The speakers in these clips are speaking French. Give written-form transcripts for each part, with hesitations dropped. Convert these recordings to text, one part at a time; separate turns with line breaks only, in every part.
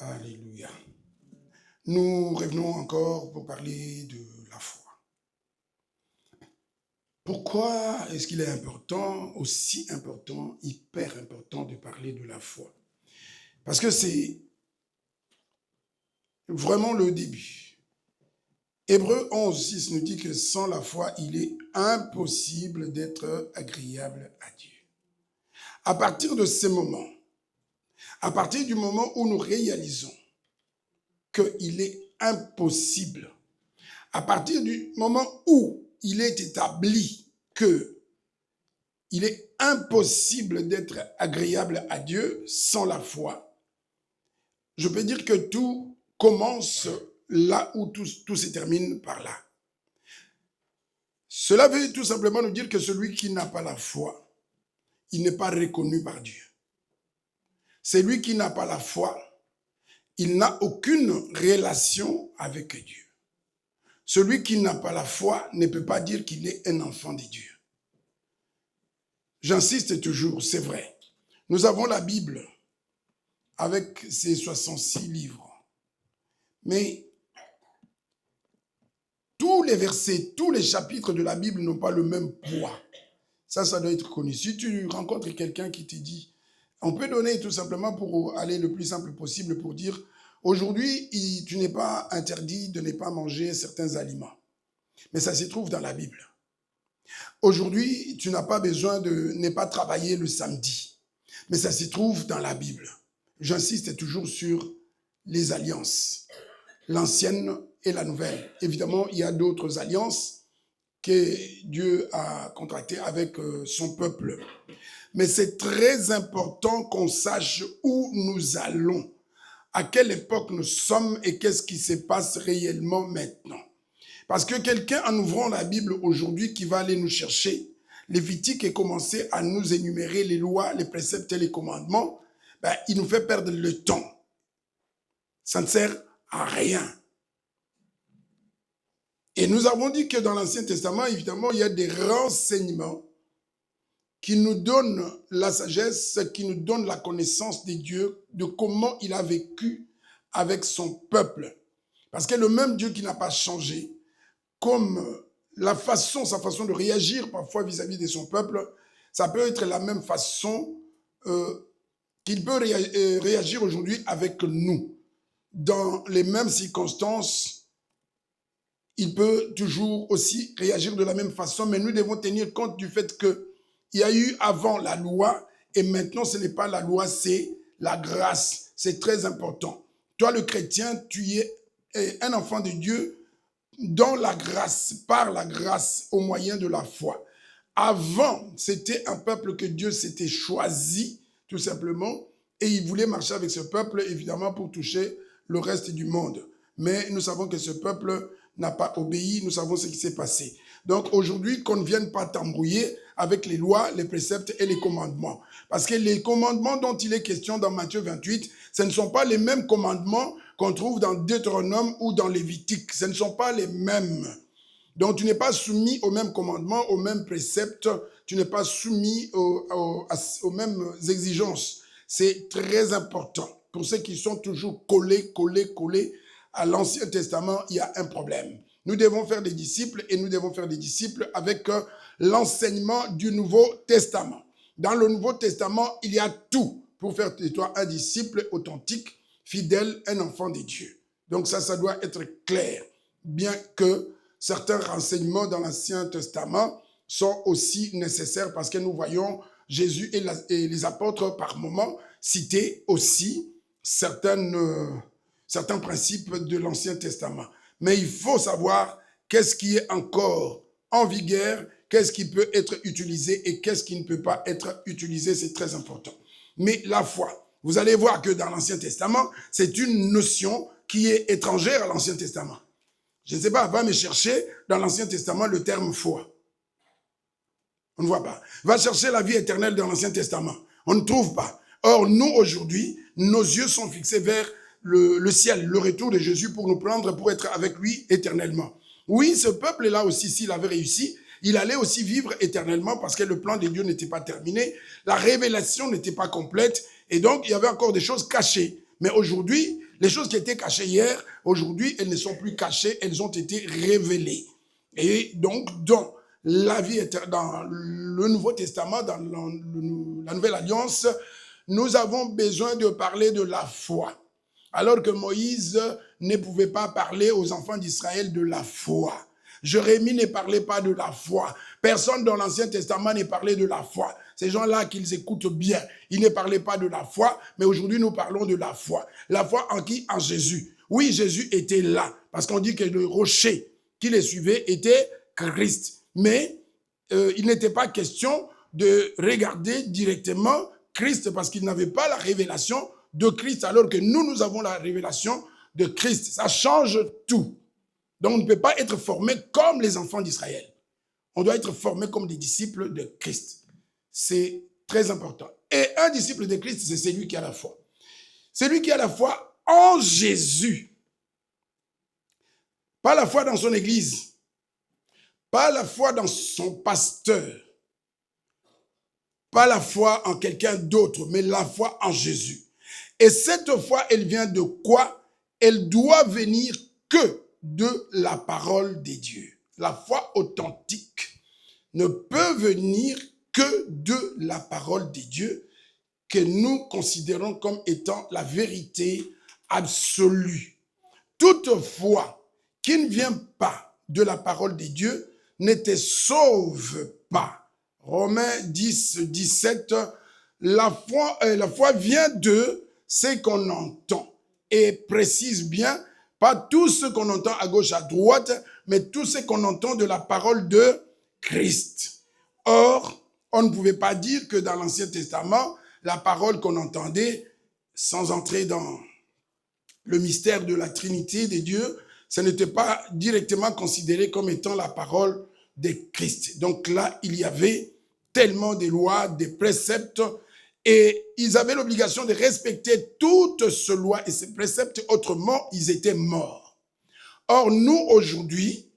Alléluia. Nous revenons encore pour parler de la foi. Pourquoi est-ce qu'il est important, aussi important, hyper important de parler de la foi? Parce que c'est vraiment le début. Hébreux 11:6 nous dit que sans la foi, il est impossible d'être agréable à Dieu. À partir de ce moment, à partir du moment où nous réalisons qu'il est impossible, à partir du moment où il est établi qu'il est impossible d'être agréable à Dieu sans la foi, je peux dire que tout commence là où tout se termine par là. Cela veut tout simplement nous dire que celui qui n'a pas la foi, il n'est pas reconnu par Dieu. Celui qui n'a pas la foi, il n'a aucune relation avec Dieu. Celui qui n'a pas la foi ne peut pas dire qu'il est un enfant de Dieu. J'insiste toujours, c'est vrai. Nous avons la Bible avec ses 66 livres. Mais tous les versets, tous les chapitres de la Bible n'ont pas le même poids. Ça doit être connu. Si tu rencontres quelqu'un qui te dit, on peut donner tout simplement pour aller le plus simple possible pour dire, aujourd'hui, tu n'es pas interdit de ne pas manger certains aliments. Mais ça se trouve dans la Bible. Aujourd'hui, tu n'as pas besoin de ne pas travailler le samedi. Mais ça se trouve dans la Bible. J'insiste toujours sur les alliances, l'ancienne et la nouvelle. Évidemment, il y a d'autres alliances que Dieu a contractées avec son peuple. Mais c'est très important qu'on sache où nous allons, à quelle époque nous sommes et qu'est-ce qui se passe réellement maintenant. Parce que quelqu'un, en ouvrant la Bible aujourd'hui, qui va aller nous chercher, Lévitique et commencer à nous énumérer les lois, les préceptes et les commandements, il nous fait perdre le temps. Ça ne sert à rien. Et nous avons dit que dans l'Ancien Testament, évidemment, il y a des renseignements qui nous donnent la sagesse, qui nous donnent la connaissance de Dieu, de comment il a vécu avec son peuple. Parce que le même Dieu qui n'a pas changé, comme sa façon de réagir parfois vis-à-vis de son peuple, ça peut être la même façon qu'il peut réagir aujourd'hui avec nous. Dans les mêmes circonstances, il peut toujours aussi réagir de la même façon, mais nous devons tenir compte du fait qu'il y a eu avant la loi, et maintenant ce n'est pas la loi, c'est la grâce. C'est très important. Toi, le chrétien, tu es un enfant de Dieu dans la grâce, par la grâce, au moyen de la foi. Avant, c'était un peuple que Dieu s'était choisi, tout simplement, et il voulait marcher avec ce peuple, évidemment, pour toucher le reste du monde. Mais nous savons que ce peuple n'a pas obéi, nous savons ce qui s'est passé. Donc aujourd'hui, qu'on ne vienne pas t'embrouiller avec les lois, les préceptes et les commandements. Parce que les commandements dont il est question dans Matthieu 28, ce ne sont pas les mêmes commandements qu'on trouve dans Deutéronome ou dans Lévitique. Ce ne sont pas les mêmes. Donc tu n'es pas soumis aux mêmes commandements, aux mêmes préceptes, tu n'es pas soumis aux mêmes exigences. C'est très important. Pour ceux qui sont toujours collés à l'Ancien Testament, il y a un problème. Nous devons faire des disciples et nous devons faire des disciples avec l'enseignement du Nouveau Testament. Dans le Nouveau Testament, il y a tout pour faire de toi un disciple authentique, fidèle, un enfant de Dieu. Donc ça doit être clair, bien que certains renseignements dans l'Ancien Testament sont aussi nécessaires parce que nous voyons Jésus et les apôtres par moments citer aussi certains principes de l'Ancien Testament. Mais il faut savoir qu'est-ce qui est encore en vigueur, qu'est-ce qui peut être utilisé et qu'est-ce qui ne peut pas être utilisé, c'est très important. Mais la foi, vous allez voir que dans l'Ancien Testament, c'est une notion qui est étrangère à l'Ancien Testament. Je ne sais pas, va me chercher dans l'Ancien Testament le terme foi. On ne voit pas. Va chercher la vie éternelle dans l'Ancien Testament. On ne trouve pas. Or, nous, aujourd'hui, nos yeux sont fixés vers le ciel, le retour de Jésus pour nous prendre, pour être avec lui éternellement. Oui, ce peuple-là aussi, s'il avait réussi, il allait aussi vivre éternellement parce que le plan de Dieu n'était pas terminé, la révélation n'était pas complète et donc il y avait encore des choses cachées. Mais aujourd'hui, Les choses qui étaient cachées hier, aujourd'hui, elles ne sont plus cachées, elles ont été révélées. Et donc, dans la vie, dans le Nouveau Testament, dans la Nouvelle Alliance, nous avons besoin de parler de la foi. Alors que Moïse ne pouvait pas parler aux enfants d'Israël de la foi. Jérémie ne parlait pas de la foi. Personne dans l'Ancien Testament ne parlait de la foi. Ces gens-là, qu'ils écoutent bien, ils ne parlaient pas de la foi, mais aujourd'hui nous parlons de la foi. La foi en qui? En Jésus. Oui, Jésus était là, parce qu'on dit que le rocher qui les suivait était Christ. Mais il n'était pas question de regarder directement Christ, parce qu'il n'avait pas la révélation de Christ, alors que nous avons la révélation de Christ. Ça change tout. Donc, on ne peut pas être formé comme les enfants d'Israël. On doit être formé comme des disciples de Christ. C'est très important. Et un disciple de Christ, c'est celui qui a la foi. Celui qui a la foi en Jésus. Pas la foi dans son église. Pas la foi dans son pasteur. Pas la foi en quelqu'un d'autre, mais la foi en Jésus. Et cette foi, elle vient de quoi? Elle doit venir que de la parole de Dieu. La foi authentique ne peut venir que de la parole de Dieu que nous considérons comme étant la vérité absolue. Toute foi qui ne vient pas de la parole de Dieu ne te sauve pas. Romains 10, 17, la foi vient de ce qu'on entend et précise bien, pas tout ce qu'on entend à gauche, à droite, mais tout ce qu'on entend de la parole de Christ. Or, on ne pouvait pas dire que dans l'Ancien Testament, la parole qu'on entendait, sans entrer dans le mystère de la Trinité de Dieu, ce n'était pas directement considéré comme étant la parole de Christ. Donc là, il y avait tellement de lois, des préceptes, et ils avaient l'obligation de respecter toutes ces lois et ces préceptes, autrement, ils étaient morts. Or, nous, aujourd'hui,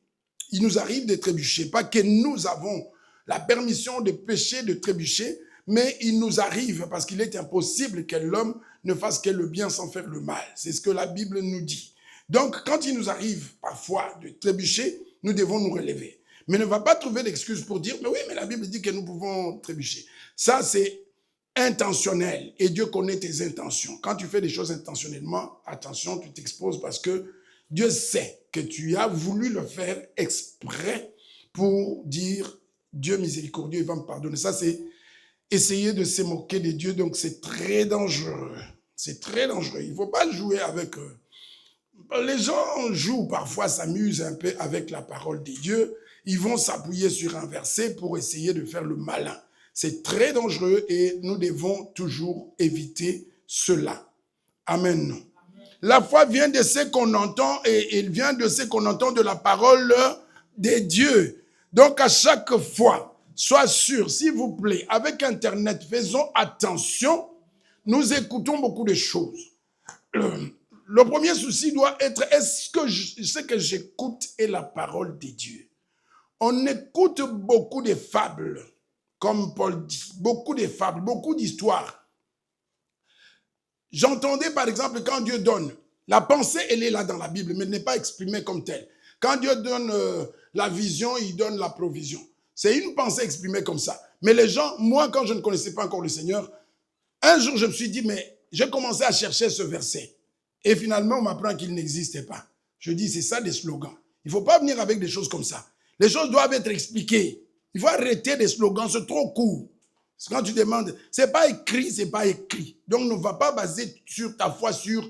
il nous arrive de trébucher. Pas que nous avons la permission de pécher, de trébucher, mais il nous arrive parce qu'il est impossible que l'homme ne fasse que le bien sans faire le mal. C'est ce que la Bible nous dit. Donc, quand il nous arrive parfois de trébucher, nous devons nous relever. Mais ne va pas trouver d'excuse pour dire, mais oui, mais la Bible dit que nous pouvons trébucher. Ça, c'est intentionnel et Dieu connaît tes intentions. Quand tu fais des choses intentionnellement, attention, tu t'exposes parce que Dieu sait que tu as voulu le faire exprès pour dire Dieu miséricordieux, il va me pardonner. Ça, c'est essayer de se moquer de Dieu, donc c'est très dangereux. C'est très dangereux. Il ne faut pas jouer avec eux. Les gens jouent parfois, s'amusent un peu avec la parole de Dieu. Ils vont s'appuyer sur un verset pour essayer de faire le malin. C'est très dangereux et nous devons toujours éviter cela. Amen. La foi vient de ce qu'on entend et elle vient de ce qu'on entend de la parole de Dieu. Donc à chaque fois, sois sûr, s'il vous plaît, avec Internet, faisons attention, nous écoutons beaucoup de choses. Le premier souci doit être, est-ce que ce que j'écoute est la parole de Dieu? On écoute beaucoup de fables, comme Paul dit, beaucoup de fables, beaucoup d'histoires. J'entendais par exemple quand Dieu donne, la pensée elle est là dans la Bible, mais elle n'est pas exprimée comme telle. Quand Dieu donne la vision, il donne la provision. C'est une pensée exprimée comme ça. Mais les gens, moi quand je ne connaissais pas encore le Seigneur, un jour je me suis dit, mais j'ai commencé à chercher ce verset. Et finalement on m'apprend qu'il n'existait pas. Je dis, c'est ça des slogans. Il ne faut pas venir avec des choses comme ça. Les choses doivent être expliquées. Il faut arrêter des slogans, c'est trop court. Quand tu demandes, c'est pas écrit, c'est pas écrit. Donc ne va pas baser sur ta foi sur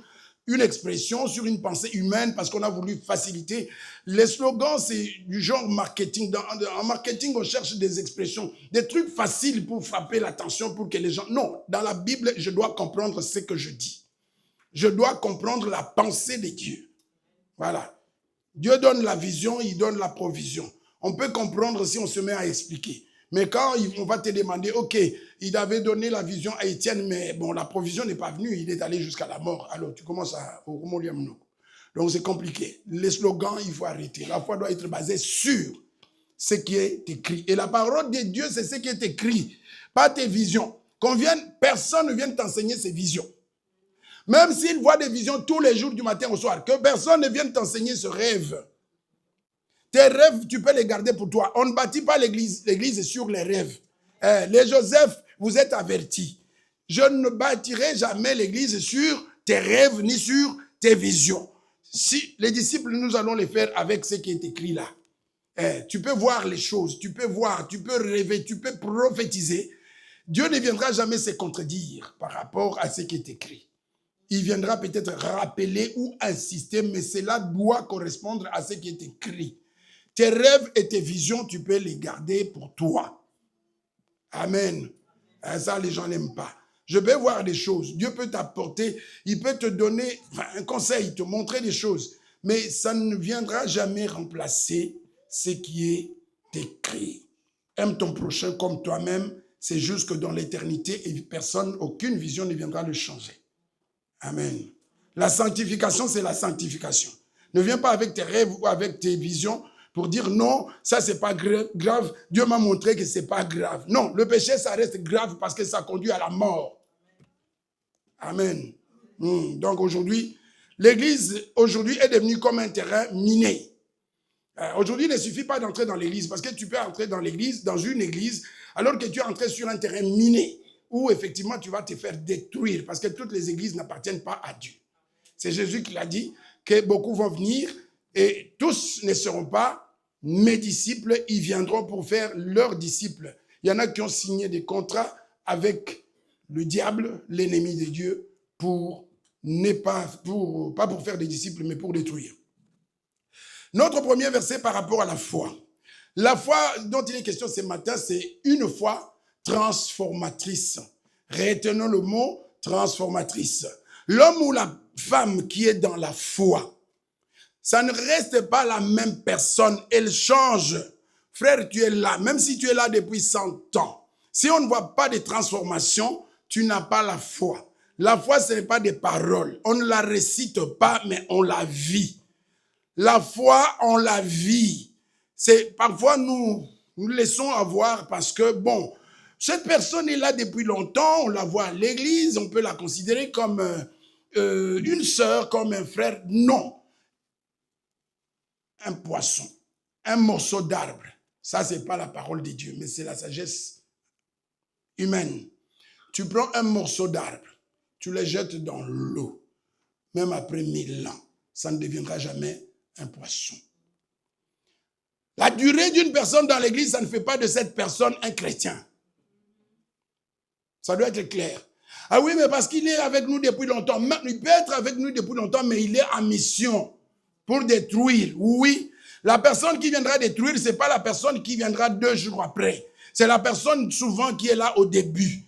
une expression, sur une pensée humaine, parce qu'on a voulu faciliter. Les slogans, c'est du genre marketing. En marketing, on cherche des expressions, des trucs faciles pour frapper l'attention, pour que les gens... Non, dans la Bible, je dois comprendre ce que je dis. Je dois comprendre la pensée de Dieu. Voilà. Dieu donne la vision, il donne la provision. On peut comprendre si on se met à expliquer. Mais quand on va te demander, ok, il avait donné la vision à Étienne, mais bon, la provision n'est pas venue, il est allé jusqu'à la mort. Alors, tu commences à... Donc, c'est compliqué. Les slogans, il faut arrêter. La foi doit être basée sur ce qui est écrit. Et la parole de Dieu, c'est ce qui est écrit, pas tes visions. Personne ne vienne t'enseigner ses visions. Même s'il voit des visions tous les jours du matin au soir, que personne ne vienne t'enseigner ce rêve. Tes rêves, tu peux les garder pour toi. On ne bâtit pas l'église sur les rêves. Les Joseph, vous êtes avertis. Je ne bâtirai jamais l'église sur tes rêves ni sur tes visions. Si les disciples, nous allons les faire avec ce qui est écrit là. Tu peux voir les choses, tu peux voir, tu peux rêver, tu peux prophétiser. Dieu ne viendra jamais se contredire par rapport à ce qui est écrit. Il viendra peut-être rappeler ou insister, mais cela doit correspondre à ce qui est écrit. Tes rêves et tes visions, tu peux les garder pour toi. Amen. Ça, les gens n'aiment pas. Je vais voir des choses. Dieu peut t'apporter, il peut te donner un conseil, te montrer des choses. Mais ça ne viendra jamais remplacer ce qui est écrit. Aime ton prochain comme toi-même. C'est juste que dans l'éternité, personne, aucune vision ne viendra le changer. Amen. La sanctification, c'est la sanctification. Ne viens pas avec tes rêves ou avec tes visions pour dire non, ça c'est pas grave. Dieu m'a montré que c'est pas grave. Non, le péché, ça reste grave parce que ça conduit à la mort. Amen. Donc aujourd'hui, l'église aujourd'hui est devenue comme un terrain miné. Aujourd'hui, il ne suffit pas d'entrer dans l'église parce que tu peux entrer dans l'église, dans une église, alors que tu es entré sur un terrain miné où effectivement tu vas te faire détruire parce que toutes les églises n'appartiennent pas à Dieu. C'est Jésus qui l'a dit, que beaucoup vont venir et tous ne seront pas mes disciples, ils viendront pour faire leurs disciples. Il y en a qui ont signé des contrats avec le diable, l'ennemi de Dieu, pas pour faire des disciples, mais pour détruire. Notre premier verset par rapport à la foi. La foi dont il est question ce matin, c'est une foi transformatrice. Retenons le mot transformatrice. L'homme ou la femme qui est dans la foi, ça ne reste pas la même personne, elle change. Frère, tu es là, même si tu es là depuis 100 ans. Si on ne voit pas de transformation, tu n'as pas la foi. La foi, ce n'est pas des paroles. On ne la récite pas, mais on la vit. La foi, on la vit. C'est parfois nous laissons avoir parce que, bon, cette personne est là depuis longtemps, on la voit à l'église, on peut la considérer comme une sœur, comme un frère. Non. Un poisson, un morceau d'arbre, ça, ce n'est pas la parole de Dieu, mais c'est la sagesse humaine. Tu prends un morceau d'arbre, tu le jettes dans l'eau, même après 1000 ans, ça ne deviendra jamais un poisson. La durée d'une personne dans l'église, ça ne fait pas de cette personne un chrétien. Ça doit être clair. Ah oui, mais parce qu'il est avec nous depuis longtemps. Il peut être avec nous depuis longtemps, mais il est en mission pour détruire. Oui, la personne qui viendra détruire, ce n'est pas la personne qui viendra 2 jours après. C'est la personne souvent qui est là au début.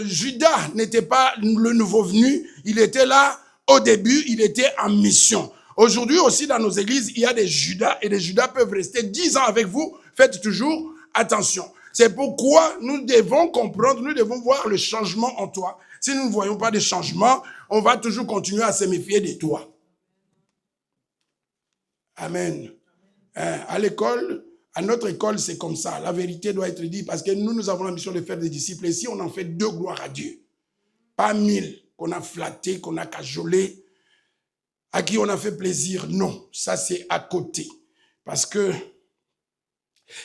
Judas n'était pas le nouveau venu, il était là au début, il était en mission. Aujourd'hui aussi dans nos églises, il y a des Judas et les Judas peuvent rester 10 ans avec vous. Faites toujours attention. C'est pourquoi nous devons comprendre, nous devons voir le changement en toi. Si nous ne voyons pas de changement, on va toujours continuer à se méfier de toi. Amen. À l'école, à notre école, c'est comme ça. La vérité doit être dite parce que nous avons la mission de faire des disciples. Et si on en fait 2, gloire à Dieu. Pas 1000 qu'on a flatté, qu'on a cajolé, à qui on a fait plaisir. Non, ça c'est à côté. Parce que,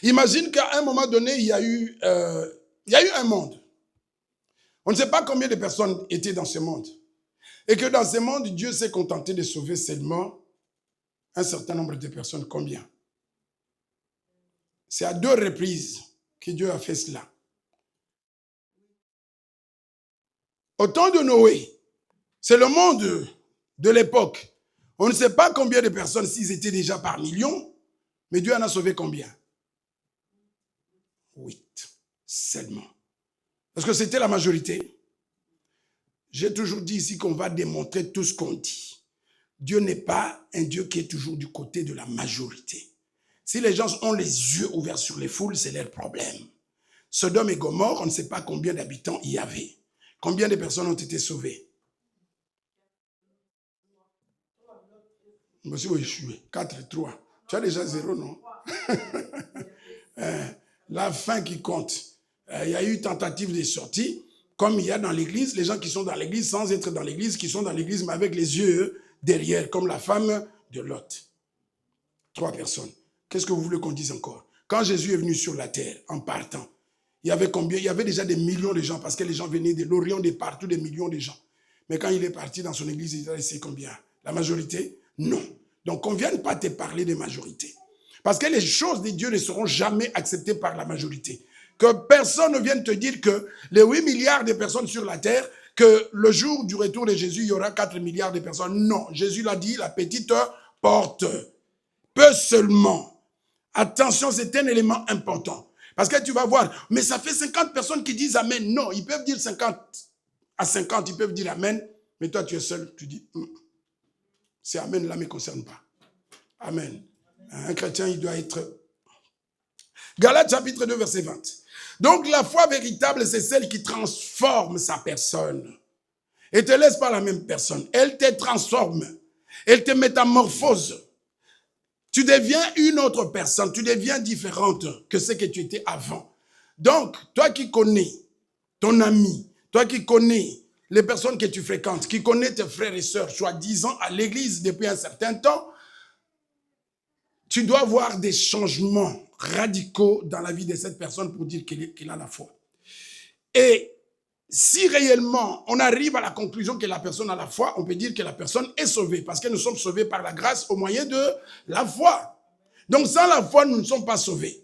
imagine qu'à un moment donné, il y a eu un monde. On ne sait pas combien de personnes étaient dans ce monde. Et que dans ce monde, Dieu s'est contenté de sauver seulement un certain nombre de personnes. Combien? C'est à 2 reprises que Dieu a fait cela. Au temps de Noé, c'est le monde de l'époque. On ne sait pas combien de personnes, s'ils étaient déjà par millions, mais Dieu en a sauvé combien? 8 seulement. Parce que c'était la majorité. J'ai toujours dit ici qu'on va démontrer tout ce qu'on dit. Dieu n'est pas un Dieu qui est toujours du côté de la majorité. Si les gens ont les yeux ouverts sur les foules, c'est leur problème. Sodome et Gomorrhe, on ne sait pas combien d'habitants il y avait. Combien de personnes ont été sauvées? Monsieur Ouéchoué, 4, 3. Tu as déjà 0, non? La fin qui compte. Il y a eu tentative de sortie. Comme il y a dans l'église, les gens qui sont dans l'église sans être dans l'église, qui sont dans l'église mais avec les yeux derrière, comme la femme de Lot. 3 personnes. Qu'est-ce que vous voulez qu'on dise encore? Quand Jésus est venu sur la terre, en partant, il y avait combien? Il y avait déjà des millions de gens, parce que les gens venaient de l'Orient, de partout, des millions de gens. Mais quand il est parti dans son église, il a laissé combien? La majorité? Non. Donc qu'on ne vienne pas te parler de majorité. Parce que les choses de Dieu ne seront jamais acceptées par la majorité. Que personne ne vienne te dire que les 8 milliards de personnes sur la terre, que le jour du retour de Jésus, il y aura 4 milliards de personnes. Non, Jésus l'a dit, la petite porte. Peu seulement. Attention, c'est un élément important. Parce que tu vas voir, mais ça fait 50 personnes qui disent Amen. Non, ils peuvent dire 50 à 50, ils peuvent dire Amen. Mais toi, tu es seul, tu dis, c'est Amen, là, ne me concerne pas. Amen. Un chrétien, il doit être... Galates chapitre 2, verset 20. Donc, la foi véritable, c'est celle qui transforme sa personne. Et te laisse pas la même personne. Elle te transforme. Elle te métamorphose. Tu deviens une autre personne. Tu deviens différente que ce que tu étais avant. Donc, toi qui connais ton ami, toi qui connais les personnes que tu fréquentes, qui connais tes frères et sœurs, soi-disant à l'église depuis un certain temps, tu dois voir des changements radicaux dans la vie de cette personne pour dire qu'il a la foi. Et si réellement on arrive à la conclusion que la personne a la foi, on peut dire que la personne est sauvée, parce que nous sommes sauvés par la grâce au moyen de la foi. Donc sans la foi, nous ne sommes pas sauvés.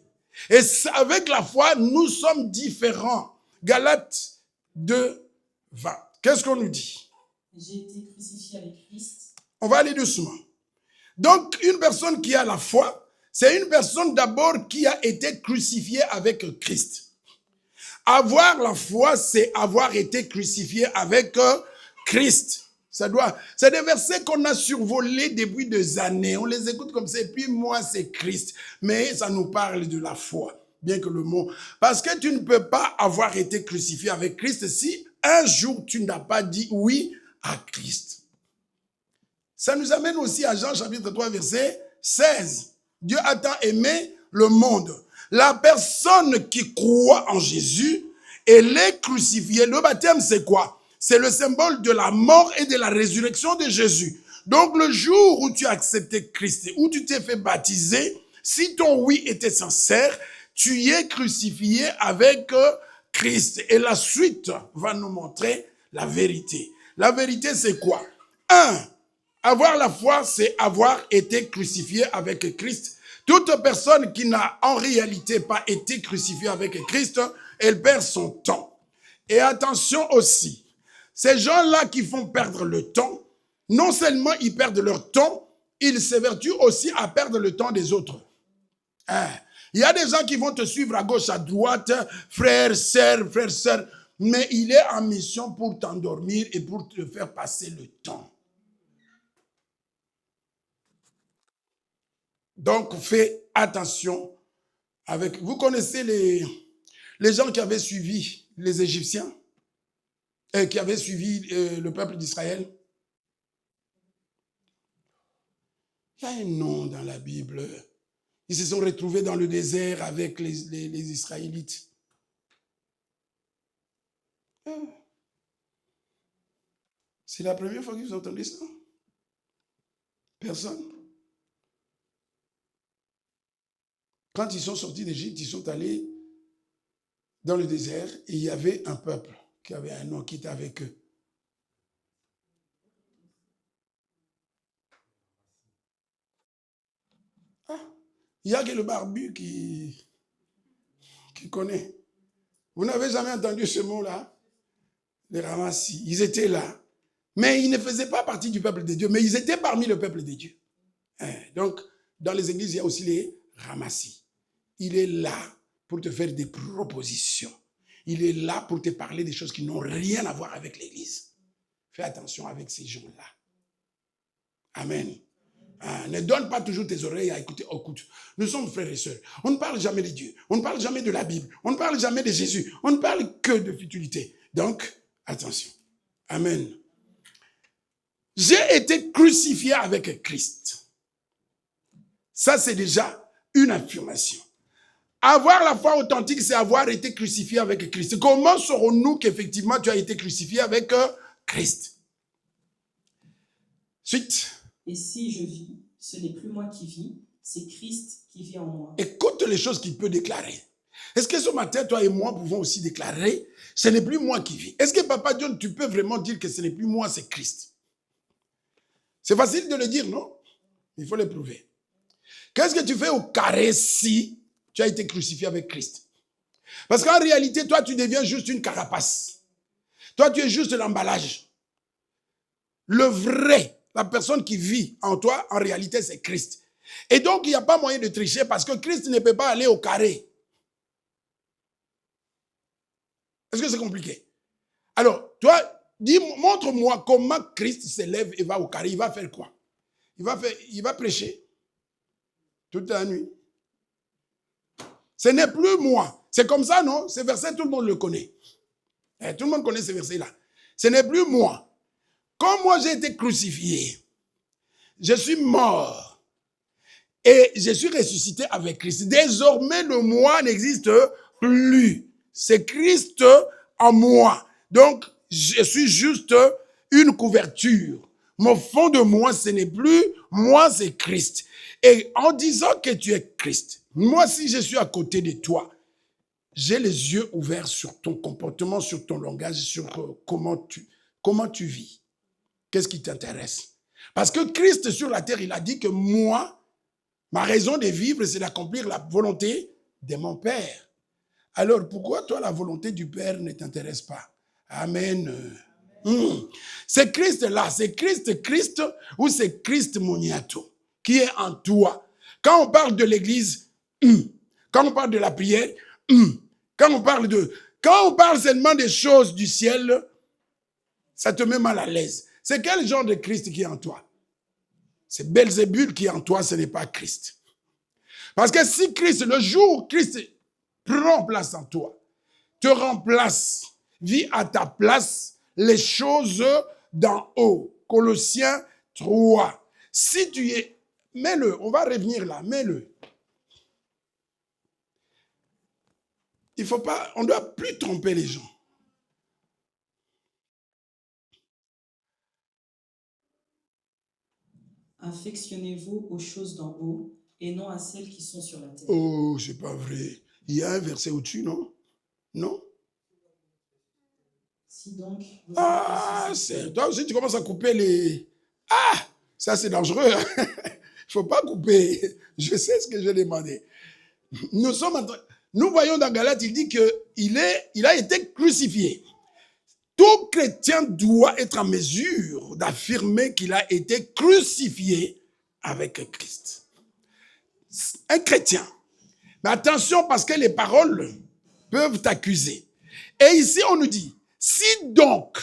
Et avec la foi, nous sommes différents. Galates 2, 20. Qu'est-ce qu'on nous dit?
J'ai été crucifié avec Christ.
On va aller doucement. Donc, une personne qui a la foi, c'est une personne d'abord qui a été crucifiée avec Christ. Avoir la foi, c'est avoir été crucifié avec Christ. C'est des versets qu'on a survolés depuis des années. On les écoute comme ça. Et puis moi, c'est Christ. Mais ça nous parle de la foi. Bien que le mot... Parce que tu ne peux pas avoir été crucifié avec Christ si un jour tu n'as pas dit oui à Christ. Ça nous amène aussi à Jean chapitre 3, verset 16. Dieu a tant aimé le monde. La personne qui croit en Jésus, elle est crucifiée. Le baptême, c'est quoi? C'est le symbole de la mort et de la résurrection de Jésus. Donc le jour où tu as accepté Christ, où tu t'es fait baptiser, si ton oui était sincère, tu y es crucifié avec Christ. Et la suite va nous montrer la vérité. La vérité, c'est quoi? 1. Avoir la foi, c'est avoir été crucifié avec Christ. Toute personne qui n'a en réalité pas été crucifiée avec Christ, elle perd son temps. Et attention aussi, ces gens-là qui font perdre le temps, non seulement ils perdent leur temps, ils s'évertuent aussi à perdre le temps des autres. Il y a des gens qui vont te suivre à gauche, à droite, frère, sœur, mais il est en mission pour t'endormir et pour te faire passer le temps. Donc, fais attention avec... Vous connaissez les gens qui avaient suivi les Égyptiens, qui avaient suivi le peuple d'Israël? Il y a un nom dans la Bible. Ils se sont retrouvés dans le désert avec les Israélites. C'est la première fois que vous entendez ça? Personne? Quand ils sont sortis d'Égypte, ils sont allés dans le désert et il y avait un peuple qui avait un nom qui était avec eux. Il n'y a que le barbu qui connaît. Vous n'avez jamais entendu ce mot-là? Les ramassis. Ils étaient là. Mais ils ne faisaient pas partie du peuple de Dieu, mais ils étaient parmi le peuple de Dieu. Donc, dans les églises, il y a aussi les ramassis. Il est là pour te faire des propositions. Il est là pour te parler des choses qui n'ont rien à voir avec l'église. Fais attention avec ces gens-là. Amen. Ne donne pas toujours tes oreilles à écouter. Écoute, nous sommes frères et sœurs. On ne parle jamais de Dieu. On ne parle jamais de la Bible. On ne parle jamais de Jésus. On ne parle que de futilité. Donc, attention. Amen. J'ai été crucifié avec Christ. Ça, c'est déjà une affirmation. Avoir la foi authentique, c'est avoir été crucifié avec Christ. Comment saurons-nous qu'effectivement tu as été crucifié avec Christ? Suite.
Et si je vis, ce n'est plus moi qui vis, c'est Christ qui vit en moi.
Écoute les choses qu'il peut déclarer. Est-ce que ce matin, toi et moi pouvons aussi déclarer, ce n'est plus moi qui vis? Est-ce que Papa John, tu peux vraiment dire que ce n'est plus moi, c'est Christ? C'est facile de le dire, non? Il faut le prouver. Qu'est-ce que tu fais au carré si tu as été crucifié avec Christ? Parce qu'en réalité, toi, tu deviens juste une carapace. Toi, tu es juste l'emballage. Le vrai, la personne qui vit en toi, en réalité, c'est Christ. Et donc, il n'y a pas moyen de tricher parce que Christ ne peut pas aller au carré. Est-ce que c'est compliqué? Alors, toi, montre-moi comment Christ se lève et va au carré. Il va faire quoi? Il va prêcher toute la nuit. Ce n'est plus moi. C'est comme ça, non? Ce verset, tout le monde le connaît. Tout le monde connaît ce verset-là. Ce n'est plus moi. Comme moi, j'ai été crucifié, je suis mort et je suis ressuscité avec Christ. Désormais, le moi n'existe plus. C'est Christ en moi. Donc, je suis juste une couverture. Mon fond de moi, ce n'est plus moi, c'est Christ. Et en disant que tu es Christ, moi, si je suis à côté de toi, j'ai les yeux ouverts sur ton comportement, sur ton langage, sur comment tu vis. Qu'est-ce qui t'intéresse? Parce que Christ sur la terre, il a dit que moi, ma raison de vivre, c'est d'accomplir la volonté de mon Père. Alors, pourquoi toi, la volonté du Père ne t'intéresse pas? Amen. C'est Christ là, c'est Christ ou c'est Christ moniato qui est en toi. Quand on parle de l'église, quand on parle de la prière, quand on parle seulement des choses du ciel, ça te met mal à l'aise. C'est quel genre de Christ qui est en toi? C'est Belzébul qui est en toi, ce n'est pas Christ. Parce que si Christ, le jour où Christ prend place en toi, te remplace, vit à ta place les choses d'en haut. Colossiens 3. Si tu es, mets-le, on va revenir là, mets-le. Il faut pas, on ne doit plus tromper les gens.
Affectionnez-vous aux choses d'en haut et non à celles qui sont sur la terre.
Oh, c'est pas vrai. Il y a un verset au-dessus, non? Non?
Si donc vous
c'est toi aussi tu commences à couper les... Ah, ça c'est dangereux. Il ne faut pas couper. Je sais ce que j'ai demandé. Nous voyons dans Galates, il dit qu'il a été crucifié. Tout chrétien doit être en mesure d'affirmer qu'il a été crucifié avec Christ. Un chrétien. Mais attention parce que les paroles peuvent t'accuser. Et ici on nous dit, si donc,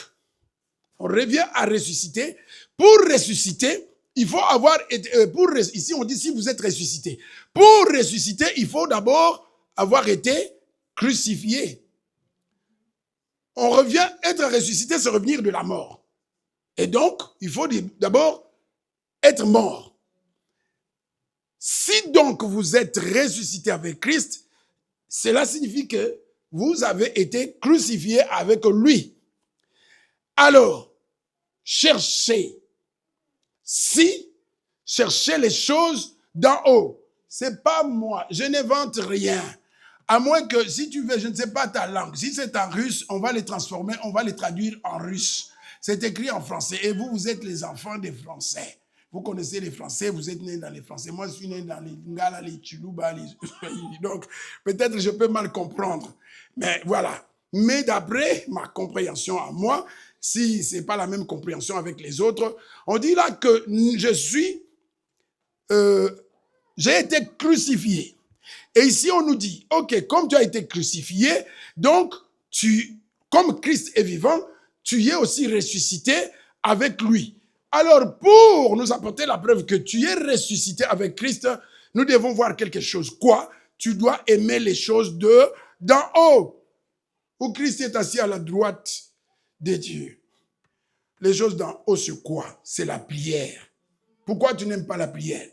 on revient à ressusciter, pour ressusciter, il faut avoir, ici on dit si vous êtes ressuscité. Pour ressusciter, il faut d'abord avoir été crucifié. On revient, être ressuscité, c'est revenir de la mort. Et donc, il faut d'abord être mort. Si donc vous êtes ressuscité avec Christ, cela signifie que vous avez été crucifié avec lui. Alors, cherchez les choses d'en haut. C'est pas moi, je n'invente rien. À moins que, si tu veux, je ne sais pas ta langue. Si c'est en russe, on va les transformer, on va les traduire en russe. C'est écrit en français. Et vous, vous êtes les enfants des Français. Vous connaissez les Français, vous êtes nés dans les Français. Moi, je suis né dans les Ngala, les Chiluba, donc peut-être je peux mal comprendre. Mais voilà. Mais d'après ma compréhension à moi, si ce n'est pas la même compréhension avec les autres, on dit là que j'ai été crucifié. Et ici, on nous dit, ok, comme tu as été crucifié, donc, comme Christ est vivant, tu es aussi ressuscité avec lui. Alors, pour nous apporter la preuve que tu es ressuscité avec Christ, nous devons voir quelque chose. Quoi? Tu dois aimer les choses d'en haut, où Christ est assis à la droite de Dieu. Les choses d'en haut, c'est quoi? C'est la prière. Pourquoi tu n'aimes pas la prière?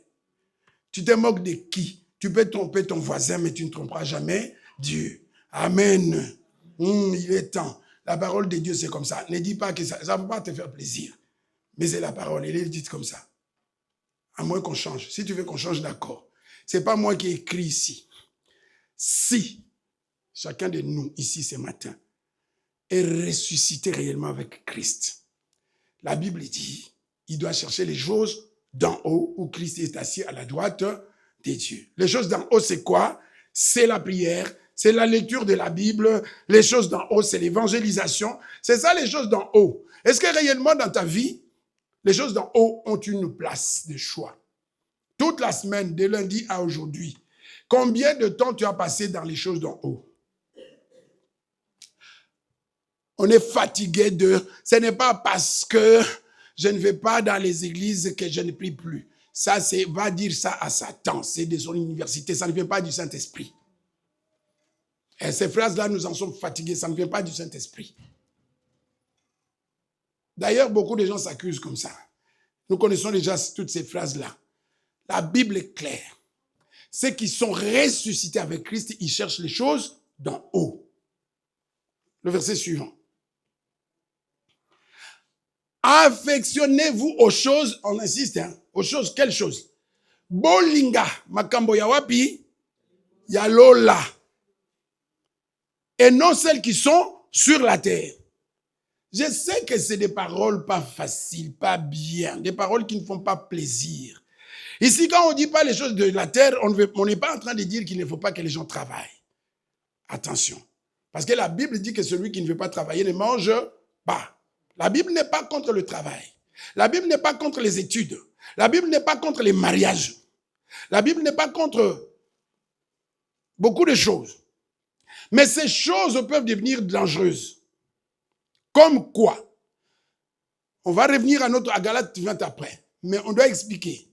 Tu te moques de qui? Tu peux tromper ton voisin, mais tu ne tromperas jamais Dieu. Amen. Il est temps. La parole de Dieu, c'est comme ça. Ne dis pas que ça ne va pas te faire plaisir. Mais c'est la parole. Elle est dite comme ça. À moins qu'on change. Si tu veux qu'on change, d'accord. Ce n'est pas moi qui ai écrit ici. Si chacun de nous, ici, ce matin, est ressuscité réellement avec Christ, la Bible dit, il doit chercher les choses d'en haut, où Christ est assis à la droite des dieux. Les choses d'en haut, c'est quoi? C'est la prière, c'est la lecture de la Bible. Les choses d'en haut, c'est l'évangélisation. C'est ça, les choses d'en haut. Est-ce que réellement dans ta vie, les choses d'en haut ont une place de choix? Toute la semaine, de lundi à aujourd'hui, combien de temps tu as passé dans les choses d'en haut? On est fatigué de... Ce n'est pas parce que je ne vais pas dans les églises que je ne prie plus. Ça, c'est va dire ça à Satan. C'est de son université. Ça ne vient pas du Saint-Esprit. Et ces phrases-là, nous en sommes fatigués. Ça ne vient pas du Saint-Esprit. D'ailleurs, beaucoup de gens s'accusent comme ça. Nous connaissons déjà toutes ces phrases-là. La Bible est claire. Ceux qui sont ressuscités avec Christ, ils cherchent les choses d'en haut. Le verset suivant. Affectionnez-vous aux choses, on insiste, aux choses, quelles choses? Bolinga, makambo ya wapi, ya lola. Et non celles qui sont sur la terre. Je sais que c'est des paroles pas faciles, pas bien, des paroles qui ne font pas plaisir. Ici, quand on ne dit pas les choses de la terre, on n'est pas en train de dire qu'il ne faut pas que les gens travaillent. Attention. Parce que la Bible dit que celui qui ne veut pas travailler ne mange pas. La Bible n'est pas contre le travail. La Bible n'est pas contre les études. La Bible n'est pas contre les mariages. La Bible n'est pas contre beaucoup de choses. Mais ces choses peuvent devenir dangereuses. Comme quoi? On va revenir à Galates 20 après. Mais on doit expliquer.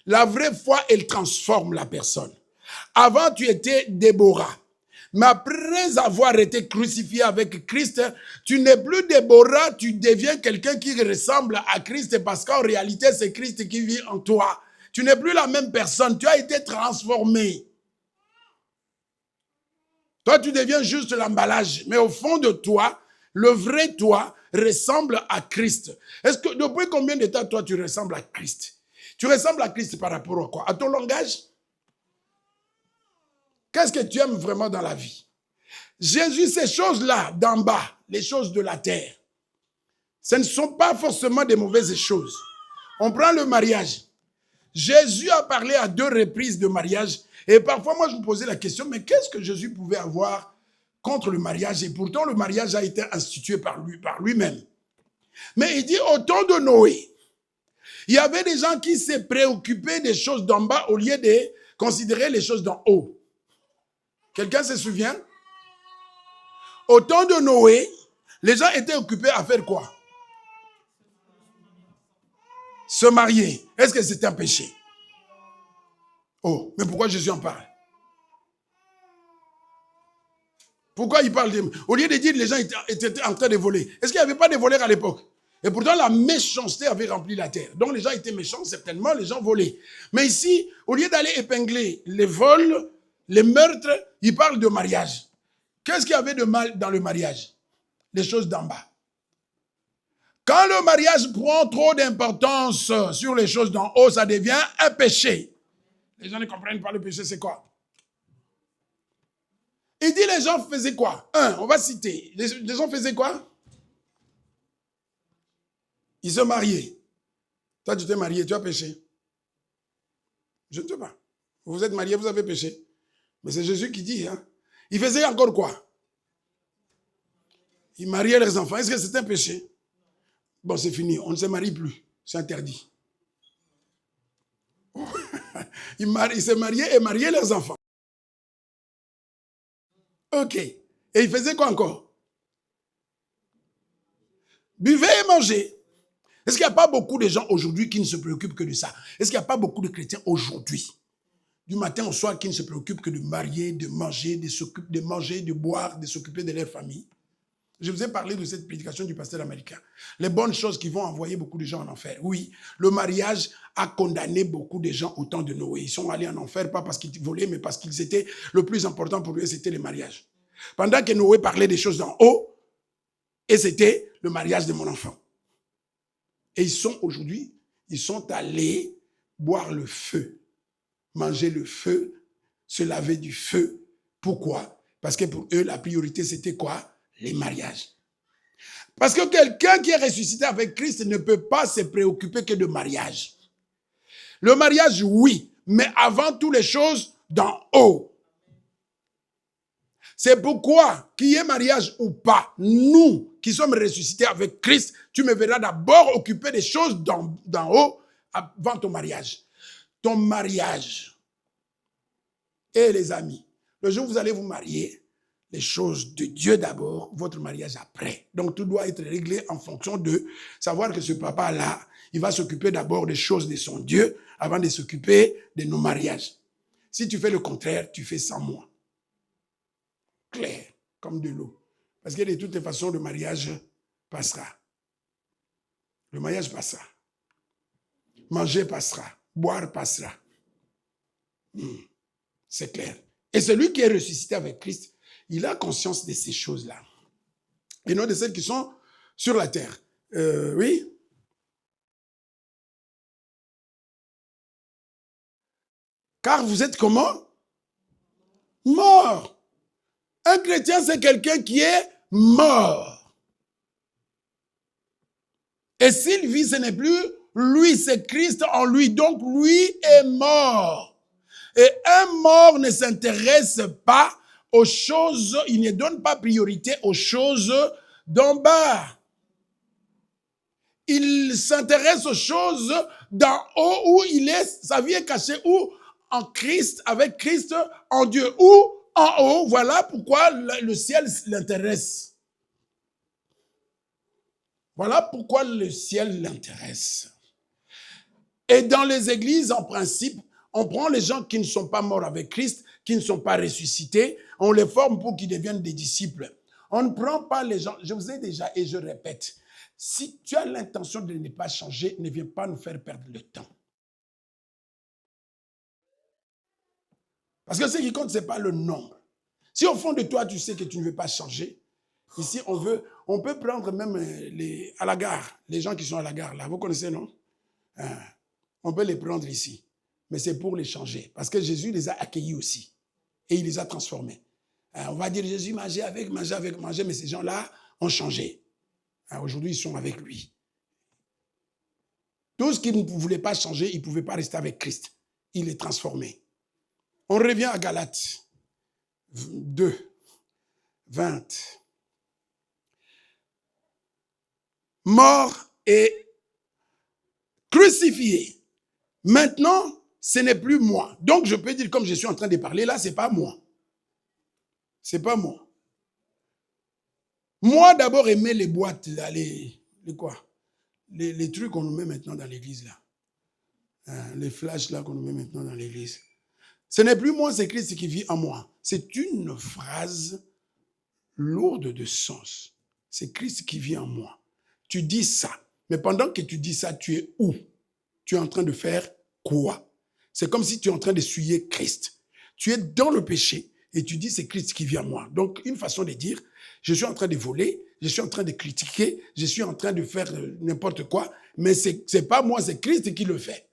La vraie foi, elle transforme la personne. Avant, tu étais Déborah. Mais après avoir été crucifié avec Christ, tu n'es plus Déborah, tu deviens quelqu'un qui ressemble à Christ parce qu'en réalité, c'est Christ qui vit en toi. Tu n'es plus la même personne, tu as été transformé. Toi, tu deviens juste l'emballage, mais au fond de toi, le vrai toi ressemble à Christ. Est-ce que depuis combien de temps, toi, tu ressembles à Christ? Tu ressembles à Christ par rapport à quoi? À ton langage? Qu'est-ce que tu aimes vraiment dans la vie? Jésus, ces choses-là, d'en bas, les choses de la terre, ce ne sont pas forcément des mauvaises choses. On prend le mariage. Jésus a parlé à 2 reprises de mariage. Et parfois, moi, je me posais la question, mais qu'est-ce que Jésus pouvait avoir contre le mariage? Et pourtant, le mariage a été institué par lui-même. Mais il dit, au temps de Noé, il y avait des gens qui se préoccupaient des choses d'en bas au lieu de considérer les choses d'en haut. Quelqu'un se souvient? Au temps de Noé, les gens étaient occupés à faire quoi? Se marier. Est-ce que c'est un péché? Oh, mais pourquoi Jésus en parle? Pourquoi il parle de... Au lieu de dire que les gens étaient en train de voler. Est-ce qu'il n'y avait pas de voleurs à l'époque? Et pourtant, la méchanceté avait rempli la terre. Donc, les gens étaient méchants, certainement, les gens volaient. Mais ici, au lieu d'aller épingler les vols, les meurtres, il parle de mariage. Qu'est-ce qu'il y avait de mal dans le mariage? Les choses d'en bas. Quand le mariage prend trop d'importance sur les choses d'en haut, ça devient un péché. Les gens ne comprennent pas le péché, c'est quoi? Il dit les gens faisaient quoi? On va citer. Les gens faisaient quoi? Ils se mariaient. Toi, tu t'es marié, tu as péché. Je ne sais pas. Vous êtes marié, vous avez péché. Mais c'est Jésus qui dit. Ils faisaient encore quoi? Ils mariaient leurs enfants. Est-ce que c'est un péché? Bon, c'est fini. On ne se marie plus. C'est interdit. Ils se mariaient et mariaient leurs enfants. Ok. Et ils faisaient quoi encore? Buvaient et mangeaient. Est-ce qu'il n'y a pas beaucoup de gens aujourd'hui qui ne se préoccupent que de ça? Est-ce qu'il n'y a pas beaucoup de chrétiens aujourd'hui, du matin au soir, qui ne se préoccupent que de marier, de manger, de manger, de boire, de s'occuper de leur famille? Je vous ai parlé de cette prédication du pasteur américain. Les bonnes choses qui vont envoyer beaucoup de gens en enfer. Oui, le mariage a condamné beaucoup de gens au temps de Noé. Ils sont allés en enfer, pas parce qu'ils volaient, mais parce qu'ils étaient, le plus important pour eux, c'était le mariage. Pendant que Noé parlait des choses d'en haut, et c'était le mariage de mon enfant. Et ils sont aujourd'hui, ils sont allés boire le feu, manger le feu, se laver du feu. Pourquoi? Parce que pour eux, la priorité, c'était quoi? Les mariages. Parce que quelqu'un qui est ressuscité avec Christ ne peut pas se préoccuper que de mariage. Le mariage, oui, mais avant toutes les choses, d'en haut. C'est pourquoi, qu'il y ait mariage ou pas, nous qui sommes ressuscités avec Christ, tu me verras d'abord occuper des choses d'en haut avant ton mariage. Ton mariage. Et les amis, le jour où vous allez vous marier, les choses de Dieu d'abord, votre mariage après. Donc tout doit être réglé en fonction de savoir que ce papa-là, il va s'occuper d'abord des choses de son Dieu avant de s'occuper de nos mariages. Si tu fais le contraire, tu fais sans moi. Clair, comme de l'eau. Parce que de toutes les façons, le mariage passera. Le mariage passera. Manger passera. Boire passera. C'est clair. Et celui qui est ressuscité avec Christ, il a conscience de ces choses-là. Et non de celles qui sont sur la terre. Oui? Car vous êtes comment? Mort. Un chrétien, c'est quelqu'un qui est mort. Et s'il vit, ce n'est plus lui, c'est Christ en lui. Donc, lui est mort. Et un mort ne s'intéresse pas aux choses, il ne donne pas priorité aux choses d'en bas. Il s'intéresse aux choses d'en haut où il est, sa vie est cachée, où en Christ, avec Christ, en Dieu, ou en haut. Voilà pourquoi le ciel l'intéresse. Voilà pourquoi le ciel l'intéresse. Et dans les églises, en principe, on prend les gens qui ne sont pas morts avec Christ, qui ne sont pas ressuscités, on les forme pour qu'ils deviennent des disciples. On ne prend pas les gens, je vous ai déjà et je répète, si tu as l'intention de ne pas changer, ne viens pas nous faire perdre le temps. Parce que ce qui compte, ce n'est pas le nombre. Si au fond de toi, tu sais que tu ne veux pas changer, ici, on peut prendre même à la gare, les gens qui sont à la gare, là, vous connaissez, non? On peut les prendre ici. Mais c'est pour les changer. Parce que Jésus les a accueillis aussi. Et il les a transformés. On va dire Jésus mangeait avec, mais ces gens-là ont changé. Aujourd'hui, ils sont avec lui. Tout ce qui ne voulait pas changer, ils ne pouvaient pas rester avec Christ. Il est transformé. On revient à Galates 2, 20. Mort et crucifié. Maintenant, ce n'est plus moi. Donc, je peux dire, comme je suis en train de parler là, ce n'est pas moi. Ce n'est pas moi. Moi, d'abord, aimais les boîtes, là, les trucs qu'on nous met maintenant dans l'église, là. Les flashs, là, qu'on nous met maintenant dans l'église. Ce n'est plus moi, c'est Christ qui vit en moi. C'est une phrase lourde de sens. C'est Christ qui vit en moi. Tu dis ça. Mais pendant que tu dis ça, tu es où? Tu es en train de faire quoi? C'est comme si tu es en train d'essuyer Christ. Tu es dans le péché et tu dis c'est Christ qui vit en moi. Donc, une façon de dire, je suis en train de voler, je suis en train de critiquer, je suis en train de faire n'importe quoi, mais ce n'est pas moi, c'est Christ qui le fait.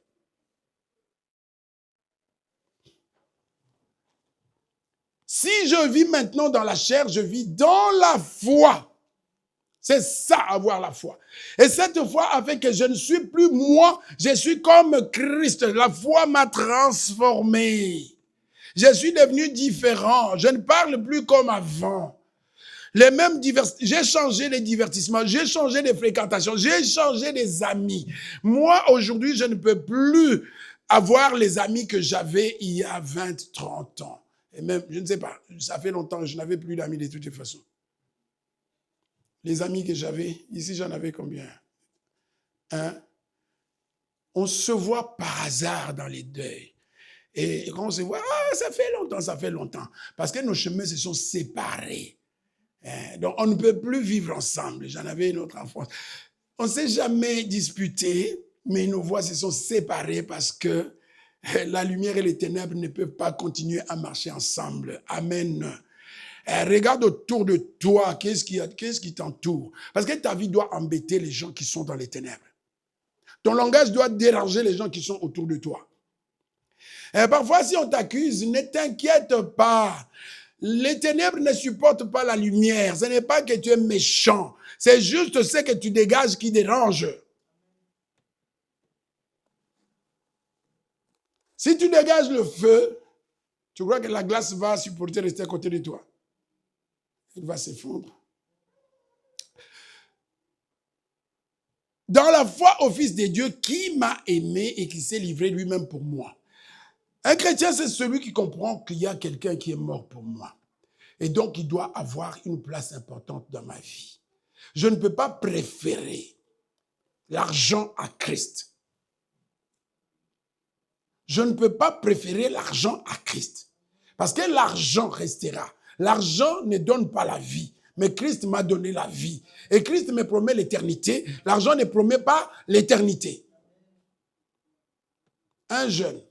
Si je vis maintenant dans la chair, je vis dans la foi. C'est ça, avoir la foi. Et cette foi a fait que je ne suis plus moi, je suis comme Christ. La foi m'a transformé. Je suis devenu différent. Je ne parle plus comme avant. J'ai changé les divertissements, j'ai changé les fréquentations, j'ai changé les amis. Moi, aujourd'hui, je ne peux plus avoir les amis que j'avais il y a 20, 30 ans. Et même, je ne sais pas, ça fait longtemps que je n'avais plus d'amis de toutes les façons. Les amis que j'avais, ici j'en avais combien? On se voit par hasard dans les deuils. Et quand on se voit, ça fait longtemps. Parce que nos chemins se sont séparés. Donc, on ne peut plus vivre ensemble. J'en avais une autre en France. On ne s'est jamais disputé, mais nos voix se sont séparées parce que la lumière et les ténèbres ne peuvent pas continuer à marcher ensemble. Amen. Regarde autour de toi, qu'est-ce qui t'entoure? Parce que ta vie doit embêter les gens qui sont dans les ténèbres. Ton langage doit déranger les gens qui sont autour de toi. Et parfois, si on t'accuse, ne t'inquiète pas. Les ténèbres ne supportent pas la lumière. Ce n'est pas que tu es méchant. C'est juste ce que tu dégages qui dérange. Si tu dégages le feu, tu crois que la glace va supporter rester à côté de toi? Elle va s'effondrer. Dans la foi au Fils de Dieu qui m'a aimé et qui s'est livré lui-même pour moi. Un chrétien, c'est celui qui comprend qu'il y a quelqu'un qui est mort pour moi. Et donc, il doit avoir une place importante dans ma vie. Je ne peux pas préférer l'argent à Christ. Je ne peux pas préférer l'argent à Christ. Parce que l'argent restera. L'argent ne donne pas la vie. Mais Christ m'a donné la vie. Et Christ me promet l'éternité. L'argent ne promet pas l'éternité. Un jeune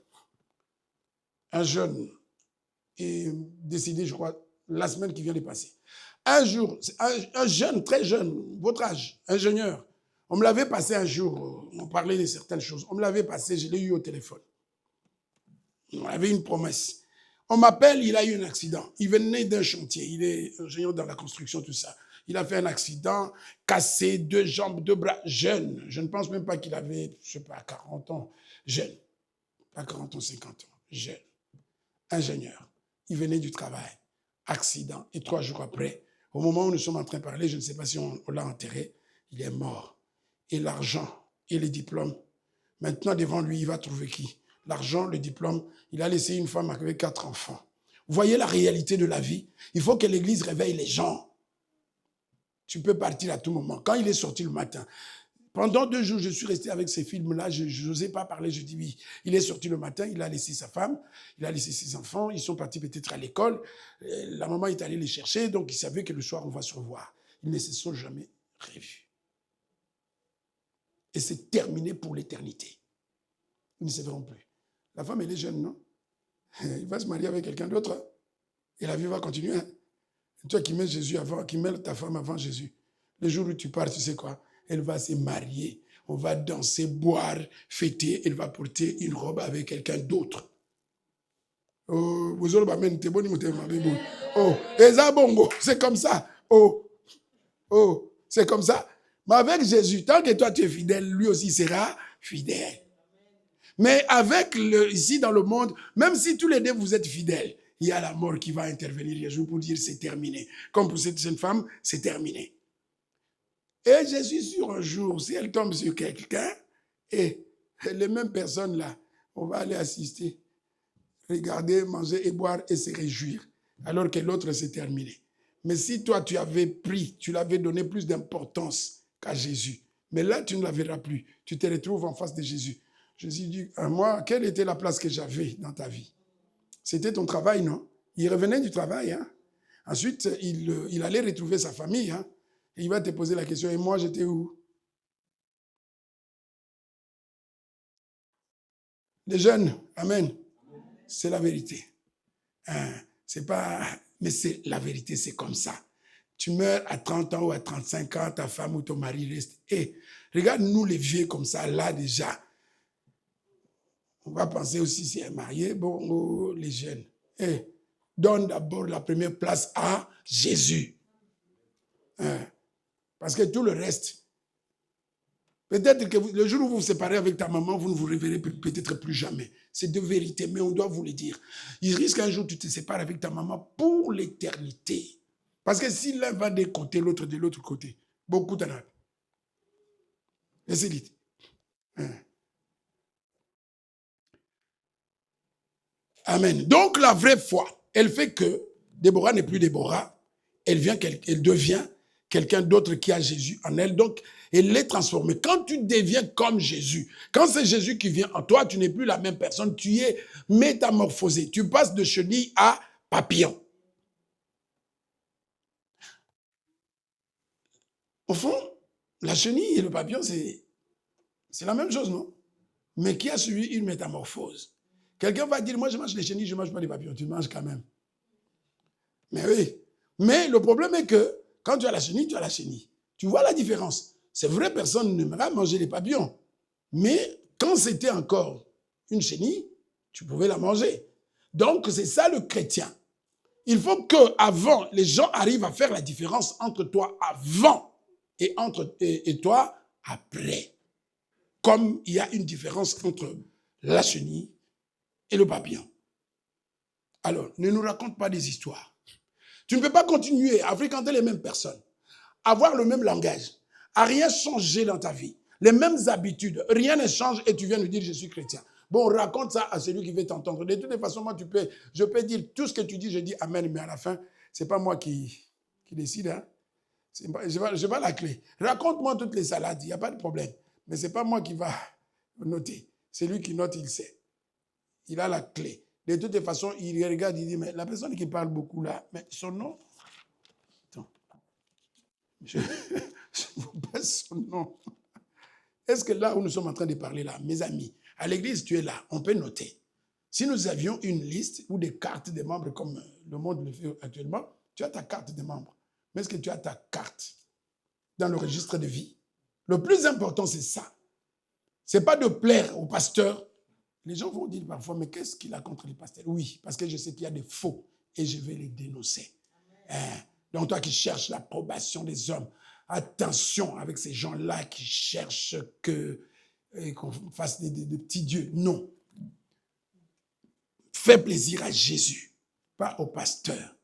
est décédé, je crois, la semaine qui vient de passer. Un jour, un jeune, très jeune, votre âge, ingénieur, on me l'avait passé un jour, on parlait de certaines choses. On me l'avait passé, je l'ai eu au téléphone. On avait une promesse. On m'appelle, il a eu un accident. Il venait d'un chantier, il est ingénieur dans la construction, tout ça. Il a fait un accident, cassé, 2 jambes, 2 bras, jeune. Je ne pense même pas qu'il avait, je ne sais pas, 40 ans. Jeune. Pas 40 ans, 50 ans. Jeune. Ingénieur. Il venait du travail. Accident. Et 3 jours après, au moment où nous sommes en train de parler, je ne sais pas si on l'a enterré, il est mort. Et l'argent et les diplômes, maintenant devant lui, il va trouver qui? L'argent, le diplôme, il a laissé une femme avec 4 enfants. Vous voyez la réalité de la vie? Il faut que l'Église réveille les gens. Tu peux partir à tout moment. Quand il est sorti le matin, pendant 2 jours, je suis resté avec ces films-là, je n'osais pas parler, je dis oui. Il est sorti le matin, il a laissé sa femme, il a laissé ses enfants, ils sont partis peut-être à l'école. La maman est allée les chercher, donc il savait que le soir, on va se revoir. Ils ne se sont jamais revus. Et c'est terminé pour l'éternité. Ils ne se verront plus. La femme, elle est jeune, non? Il va se marier avec quelqu'un d'autre. Et la vie va continuer. Toi qui mets Jésus avant, qui mets ta femme avant Jésus. Le jour où tu pars, tu sais quoi? Elle va se marier. On va danser, boire, fêter. Elle va porter une robe avec quelqu'un d'autre. Oh, c'est comme ça. Oh, c'est comme ça. Mais avec Jésus, tant que toi tu es fidèle, lui aussi sera fidèle. Mais avec ici dans le monde, même si tous les deux vous êtes fidèles, il y a la mort qui va intervenir un jour pour dire c'est terminé. Comme pour cette jeune femme, c'est terminé. Et je suis sûr un jour, si elle tombe sur quelqu'un, et les mêmes personnes là, on va aller assister, regarder, manger et boire et se réjouir, alors que l'autre c'est terminé. Mais si toi tu avais pris, tu l'avais donné plus d'importance qu'à Jésus, mais là tu ne la verras plus, tu te retrouves en face de Jésus. Jésus dit, à moi, quelle était la place que j'avais dans ta vie? C'était ton travail, non? Il revenait du travail. Hein? Ensuite, il allait retrouver sa famille. Hein? Et il va te poser la question, et moi, j'étais où? Les jeunes, amen. C'est la vérité. Hein? C'est pas... Mais c'est la vérité, c'est comme ça. Tu meurs à 30 ans ou à 35 ans, ta femme ou ton mari reste. Et regarde, nous les vieux comme ça, là déjà. On va penser aussi si elle est mariée, bon, les jeunes. Et donne d'abord la première place à Jésus. Hein? Parce que tout le reste, peut-être que le jour où vous vous séparez avec ta maman, vous ne vous reverrez peut-être plus jamais. C'est de vérité, mais on doit vous le dire. Il risque un jour tu te sépares avec ta maman pour l'éternité. Parce que si l'un va d'un côté, l'autre de l'autre côté, beaucoup d'en a. Et c'est dit. Hein? Amen. Donc la vraie foi, elle fait que Déborah n'est plus Déborah, elle devient quelqu'un d'autre qui a Jésus en elle. Donc elle est transformée. Quand tu deviens comme Jésus, quand c'est Jésus qui vient en toi, tu n'es plus la même personne, tu es métamorphosé. Tu passes de chenille à papillon. Au fond, la chenille et le papillon, c'est la même chose, non? Mais qui a suivi une métamorphose. Quelqu'un va dire, moi je mange les chenilles, je ne mange pas les papillons. Tu manges quand même. Mais oui. Mais le problème est que quand tu as la chenille, tu as la chenille. Tu vois la différence. C'est vrai, personne n'aimera manger les papillons. Mais quand c'était encore une chenille, tu pouvais la manger. Donc c'est ça le chrétien. Il faut qu'avant, les gens arrivent à faire la différence entre toi avant et toi après. Comme il y a une différence entre la chenille et le papillon. Alors, ne nous raconte pas des histoires. Tu ne peux pas continuer à fréquenter les mêmes personnes, avoir le même langage, à rien changer dans ta vie, les mêmes habitudes, rien ne change et tu viens nous dire je suis chrétien. Bon, raconte ça à celui qui veut t'entendre. De toutes les façons, moi, je peux dire tout ce que tu dis, je dis amen, mais à la fin, ce n'est pas moi qui décide. Hein? Je n'ai pas la clé. Raconte-moi toutes les salades, il n'y a pas de problème. Mais ce n'est pas moi qui va noter. C'est lui qui note, il sait. Il a la clé. De toutes les façons, il regarde, il dit, mais la personne qui parle beaucoup là, mais son nom, attends, je vous passe son nom. Est-ce que là où nous sommes en train de parler là, mes amis, à l'église, tu es là, on peut noter. Si nous avions une liste ou des cartes des membres comme le monde le fait actuellement, tu as ta carte de membre. Mais est-ce que tu as ta carte dans le registre de vie? Le plus important, c'est ça. Ce n'est pas de plaire au pasteur. Les gens vont dire parfois, mais qu'est-ce qu'il a contre les pasteurs? Oui, parce que je sais qu'il y a des faux et je vais les dénoncer. Donc toi qui cherches l'approbation des hommes, attention avec ces gens-là qui cherchent qu'on fasse des petits dieux. Non. Fais plaisir à Jésus, pas au pasteur.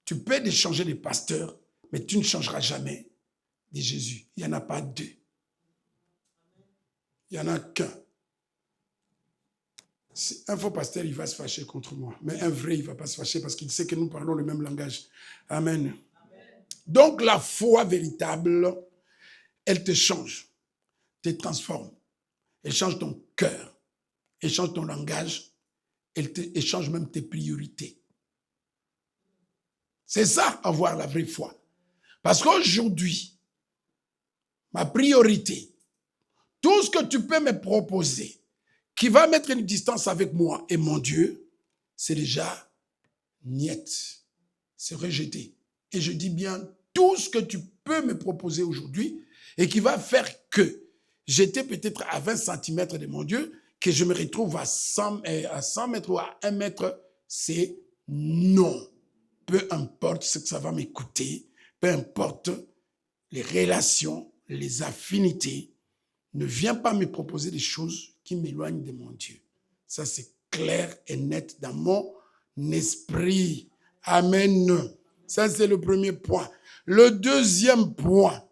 Tu peux échanger les pasteurs, mais tu ne changeras jamais de Jésus. Il n'y en a pas deux. Il n'y en a qu'un. Un faux pasteur, il va se fâcher contre moi. Mais un vrai, il ne va pas se fâcher parce qu'il sait que nous parlons le même langage. Amen. Amen. Donc la foi véritable, elle te change, te transforme. Elle change ton cœur. Elle change ton langage. Elle change même tes priorités. C'est ça, avoir la vraie foi. Parce qu'aujourd'hui, ma priorité, tout ce que tu peux me proposer, qui va mettre une distance avec moi et mon Dieu, c'est déjà niet, c'est rejeté. Et je dis bien tout ce que tu peux me proposer aujourd'hui et qui va faire que j'étais peut-être à 20 cm de mon Dieu, que je me retrouve à 100 mètres ou à 1 mètre, c'est non. Peu importe ce que ça va m'écouter, peu importe les relations, les affinités, ne viens pas me proposer des choses qui m'éloignent de mon Dieu. Ça, c'est clair et net dans mon esprit. Amen. Ça, c'est le premier point. Le deuxième point,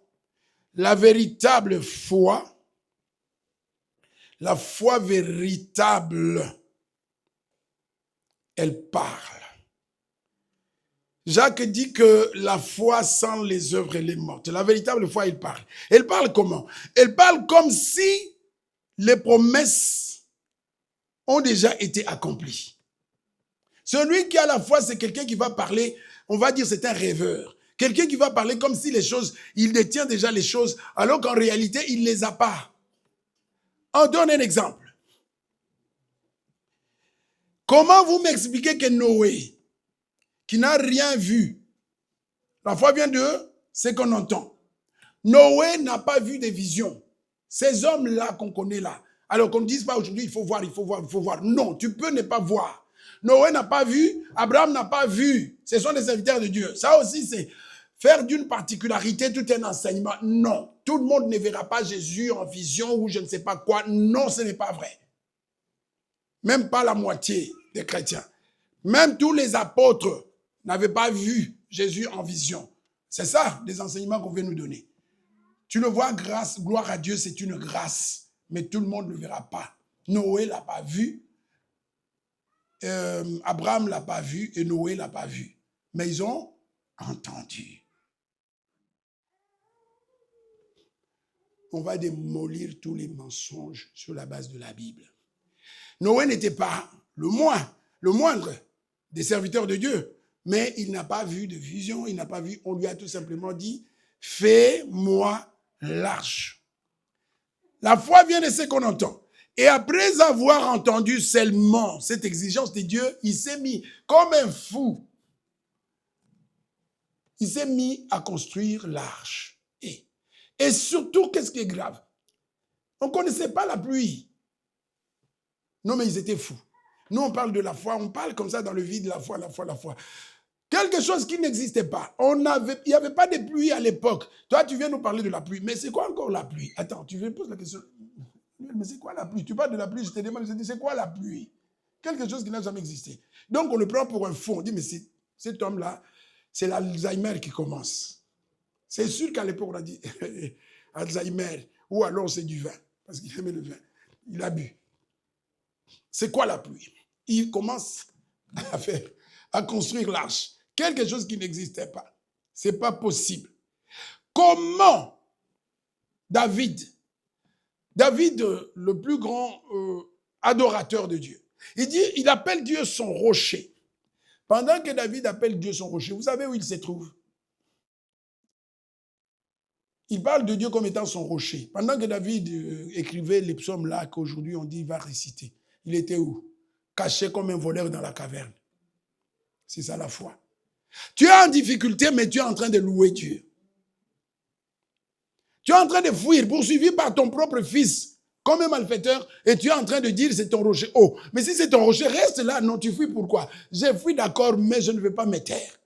la véritable foi, la foi véritable, elle parle. Jacques dit que la foi sans les œuvres, elle est morte. La véritable foi, elle parle. Elle parle comment? Elle parle comme si les promesses ont déjà été accomplies. Celui qui a la foi, c'est quelqu'un qui va parler, on va dire c'est un rêveur. Quelqu'un qui va parler comme si les choses, il détient déjà les choses, alors qu'en réalité, il ne les a pas. On donne un exemple. Comment vous m'expliquez que Noé, qui n'a rien vu, la foi vient de ce qu'on entend. Noé n'a pas vu des visions. Ces hommes-là qu'on connaît là. Alors qu'on ne dise pas aujourd'hui, il faut voir, il faut voir, il faut voir. Non, tu peux ne pas voir. Noé n'a pas vu, Abraham n'a pas vu. Ce sont des serviteurs de Dieu. Ça aussi, c'est faire d'une particularité tout un enseignement. Non, tout le monde ne verra pas Jésus en vision ou je ne sais pas quoi. Non, ce n'est pas vrai. Même pas la moitié des chrétiens. Même tous les apôtres n'avaient pas vu Jésus en vision. C'est ça, les enseignements qu'on veut nous donner. Tu le vois, grâce, gloire à Dieu, c'est une grâce. Mais tout le monde ne le verra pas. Noé ne l'a pas vu. Abraham ne l'a pas vu et Noé ne l'a pas vu. Mais ils ont entendu. On va démolir tous les mensonges sur la base de la Bible. Noé n'était pas le moindre des serviteurs de Dieu. Mais il n'a pas vu de vision, il n'a pas vu, on lui a tout simplement dit, fais-moi large. La foi vient de ce qu'on entend. Et après avoir entendu seulement cette exigence de Dieu, il s'est mis comme un fou. Il s'est mis à construire l'arche. Et surtout, qu'est-ce qui est grave? On ne connaissait pas la pluie. Non, mais ils étaient fous. Nous, on parle de la foi, on parle comme ça dans le vide, la foi, la foi, la foi. Quelque chose qui n'existait pas. Il n'y avait pas de pluie à l'époque. Toi, tu viens nous parler de la pluie. Mais c'est quoi encore la pluie? Attends, tu me poses la question. Mais c'est quoi la pluie? Tu parles de la pluie, je te demande, je te dis, c'est quoi la pluie? Quelque chose qui n'a jamais existé. Donc, on le prend pour un fou. On dit, mais cet homme-là, c'est l'Alzheimer qui commence. C'est sûr qu'à l'époque, on a dit Alzheimer, ou alors c'est du vin, parce qu'il aimait le vin. Il a bu. C'est quoi la pluie? Il commence à construire l'arche. Quelque chose qui n'existait pas. Ce n'est pas possible. Comment David, le plus grand adorateur de Dieu, il appelle Dieu son rocher. Pendant que David appelle Dieu son rocher, vous savez où il se trouve? Il parle de Dieu comme étant son rocher. Pendant que David écrivait les psaumes là qu'aujourd'hui on dit il va réciter, il était où? Caché comme un voleur dans la caverne. C'est ça la foi. Tu es en difficulté, mais tu es en train de louer Dieu. Tu es en train de fuir, poursuivi par ton propre fils, comme un malfaiteur, et tu es en train de dire c'est ton rocher. Oh, mais si c'est ton rocher, reste là. Non, tu fuis pourquoi? J'ai fui d'accord, mais je ne veux pas me taire.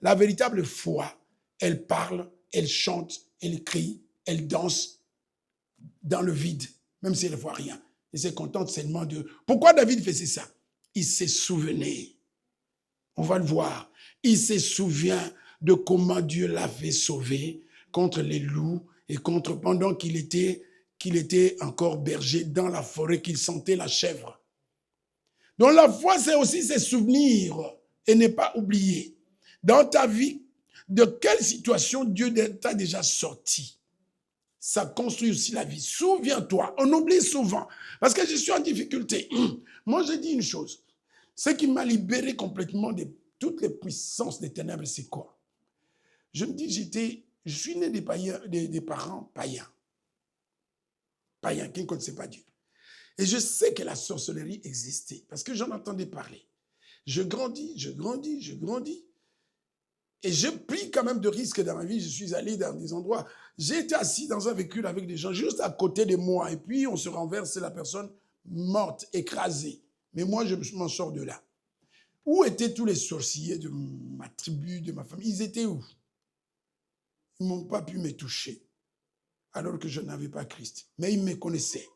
La véritable foi, elle parle, elle chante, elle crie, elle danse dans le vide, même si elle ne voit rien. Et se contente seulement de... Pourquoi David faisait ça? Il se souvenait. On va le voir. Il se souvient de comment Dieu l'avait sauvé contre les loups et pendant qu'il était encore berger dans la forêt, qu'il sentait la chèvre. Donc la foi, c'est aussi se souvenir et ne pas oublier. Dans ta vie, de quelle situation Dieu t'a déjà sorti? Ça construit aussi la vie. Souviens-toi, on oublie souvent, parce que je suis en difficulté. Moi, je dis une chose. Ce qui m'a libéré complètement de toutes les puissances des ténèbres, c'est quoi? Je me dis, je suis né des parents païens. Païens, qui ne connaissaient pas Dieu. Et je sais que la sorcellerie existait, parce que j'en entendais parler. Je grandis. Et j'ai pris quand même de risques dans ma vie. Je suis allé dans des endroits. J'ai été assis dans un véhicule avec des gens juste à côté de moi. Et puis, on se renverse, c'est la personne morte, écrasée. Mais moi, je m'en sors de là. Où étaient tous les sorciers de ma tribu, de ma famille? Ils étaient où? Ils n'ont pas pu me toucher, alors que je n'avais pas Christ. Mais ils me connaissaient.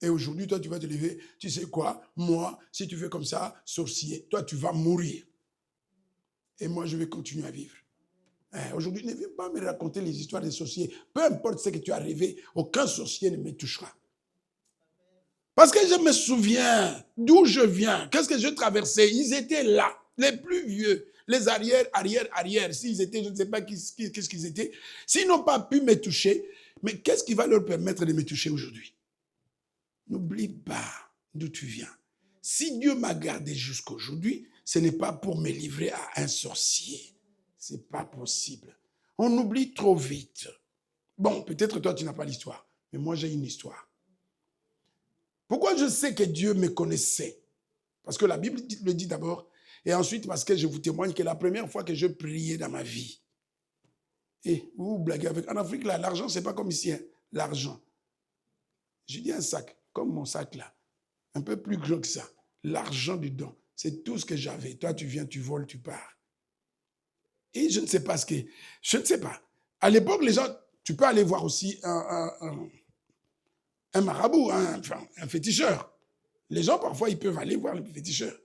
Et aujourd'hui, toi, tu vas te lever. Tu sais quoi? Moi, si tu fais comme ça, sorcier, toi, tu vas mourir. Et moi, je vais continuer à vivre. Aujourd'hui, ne viens pas me raconter les histoires des sorciers. Peu importe ce que tu as rêvé, aucun sorcier ne me touchera. Parce que je me souviens d'où je viens, qu'est-ce que je traversais. Ils étaient là, les plus vieux, les arrière. S'ils étaient, je ne sais pas qu'est-ce qu'ils étaient. S'ils n'ont pas pu me toucher, mais qu'est-ce qui va leur permettre de me toucher aujourd'hui? N'oublie pas d'où tu viens. Si Dieu m'a gardé jusqu'à aujourd'hui, ce n'est pas pour me livrer à un sorcier. Ce n'est pas possible. On oublie trop vite. Bon, peut-être toi, tu n'as pas l'histoire, mais moi, j'ai une histoire. Pourquoi je sais que Dieu me connaissait? Parce que la Bible le dit d'abord, et ensuite parce que je vous témoigne que la première fois que je priais dans ma vie, et vous blaguez avec... En Afrique, là, l'argent, ce n'est pas comme ici, hein, l'argent. J'ai dit un sac, comme mon sac là, un peu plus gros que ça. L'argent dedans, c'est tout ce que j'avais. Toi, tu viens, tu voles, tu pars. Et je ne sais pas ce que... Je ne sais pas. À l'époque, les gens... Tu peux aller voir aussi un marabout, un féticheur. Les gens, parfois, ils peuvent aller voir le féticheur.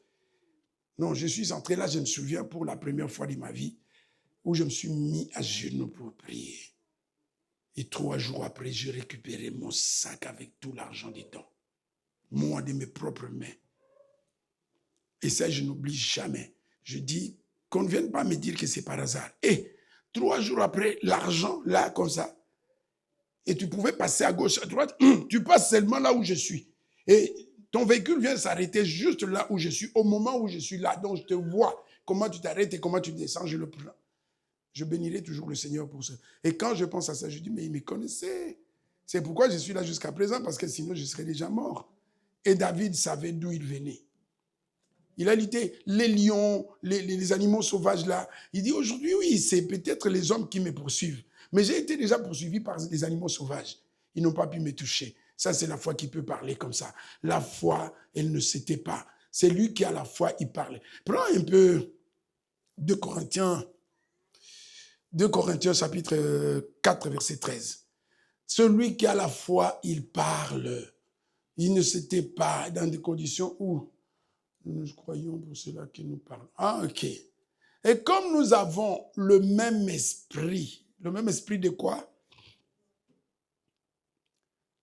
Non, je suis entré là, je me souviens, pour la première fois de ma vie, où je me suis mis à genoux pour prier. Et 3 jours après, j'ai récupéré mon sac avec tout l'argent dedans. Moi, de mes propres mains. Et ça, je n'oublie jamais. Je dis qu'on ne vienne pas me dire que c'est par hasard. Et 3 jours après, l'argent, là, comme ça. Et tu pouvais passer à gauche, à droite. Tu passes seulement là où je suis. Et ton véhicule vient s'arrêter juste là où je suis, au moment où je suis là. Donc, je te vois comment tu t'arrêtes et comment tu descends, je le prends. Je bénirai toujours le Seigneur pour ça. Et quand je pense à ça, je dis, mais il me connaissait. C'est pourquoi je suis là jusqu'à présent, parce que sinon je serais déjà mort. Et David savait d'où il venait. Il a lutté les lions, les animaux sauvages là. Il dit aujourd'hui, oui, c'est peut-être les hommes qui me poursuivent. Mais j'ai été déjà poursuivi par des animaux sauvages. Ils n'ont pas pu me toucher. Ça, c'est la foi qui peut parler comme ça. La foi, elle ne se tait pas. C'est lui qui a la foi, il parle. Prends un peu 2 Corinthiens chapitre 4, verset 13. Celui qui a la foi, il parle. Il ne se tait pas dans des conditions où nous croyons pour cela qui nous parle. Ah, ok. Et comme nous avons le même esprit de quoi?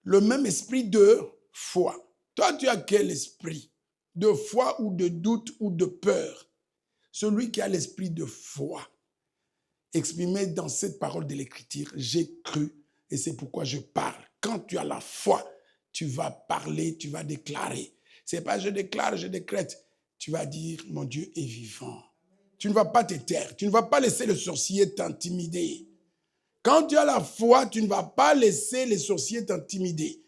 Le même esprit de foi. Toi, tu as quel esprit? De foi ou de doute ou de peur? Celui qui a l'esprit de foi, exprimé dans cette parole de l'Écriture, j'ai cru et c'est pourquoi je parle. Quand tu as la foi, tu vas parler, tu vas déclarer. C'est pas je déclare, je décrète. Tu vas dire, mon Dieu est vivant. Tu ne vas pas te taire. Tu ne vas pas laisser le sorcier t'intimider. Quand tu as la foi, tu ne vas pas laisser les sorciers t'intimider.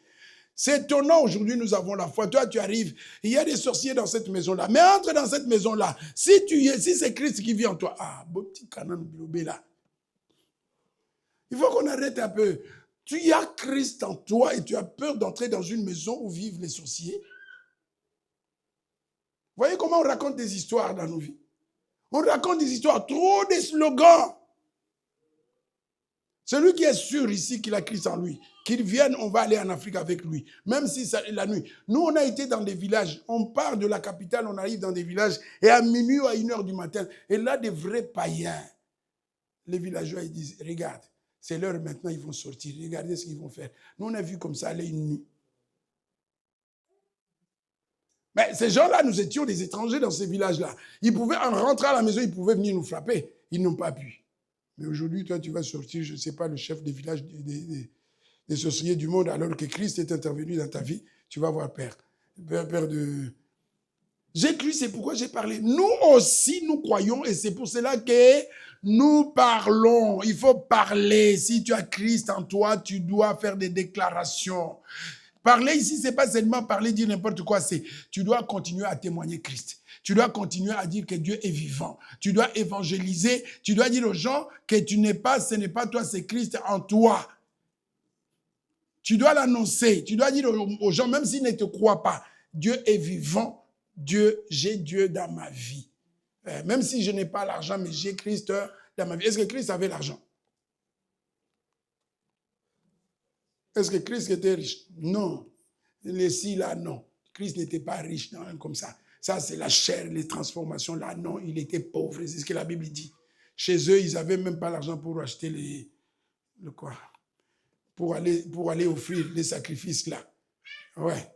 C'est étonnant, aujourd'hui nous avons la foi. Toi, tu arrives, il y a des sorciers dans cette maison-là. Mais entre dans cette maison-là. Si c'est Christ qui vit en toi, ah, beau petit canon bilobé là. Il faut qu'on arrête un peu. Tu as Christ en toi et tu as peur d'entrer dans une maison où vivent les sorciers. Voyez comment on raconte des histoires dans nos vies. On raconte des histoires, trop des slogans. Celui qui est sûr ici qu'il a Christ en lui, qu'il vienne, on va aller en Afrique avec lui. Même si c'est la nuit. Nous, on a été dans des villages. On part de la capitale, on arrive dans des villages. Et à minuit ou à 1h du matin, et là, des vrais païens. Les villageois, ils disent, regarde, c'est l'heure maintenant, ils vont sortir. Regardez ce qu'ils vont faire. Nous, on a vu comme ça aller une nuit. Mais ces gens-là, nous étions des étrangers dans ces villages-là. Ils pouvaient, en rentrant à la maison, ils pouvaient venir nous frapper. Ils n'ont pas pu. Mais aujourd'hui, toi, tu vas sortir, je ne sais pas, le chef des villages, des sorciers du monde, alors que Christ est intervenu dans ta vie, tu vas voir Père. Père de... J'ai cru, c'est pourquoi j'ai parlé. Nous aussi, nous croyons, et c'est pour cela que nous parlons. Il faut parler. Si tu as Christ en toi, tu dois faire des déclarations. Parler ici, ce n'est pas seulement parler, dire n'importe quoi, c'est tu dois continuer à témoigner Christ. Tu dois continuer à dire que Dieu est vivant. Tu dois évangéliser. Tu dois dire aux gens que ce n'est pas toi, c'est Christ en toi. Tu dois l'annoncer. Tu dois dire aux gens, même s'ils ne te croient pas, Dieu est vivant. J'ai Dieu dans ma vie. Même si je n'ai pas l'argent, mais j'ai Christ dans ma vie. Est-ce que Christ avait l'argent? Est-ce que Christ était riche? Non. Les là, non. Christ n'était pas riche, non, comme ça. Ça, c'est la chair, les transformations. Là, non, il était pauvre. C'est ce que la Bible dit. Chez eux, ils n'avaient même pas l'argent pour acheter le quoi? Pour aller offrir les sacrifices là. Ouais.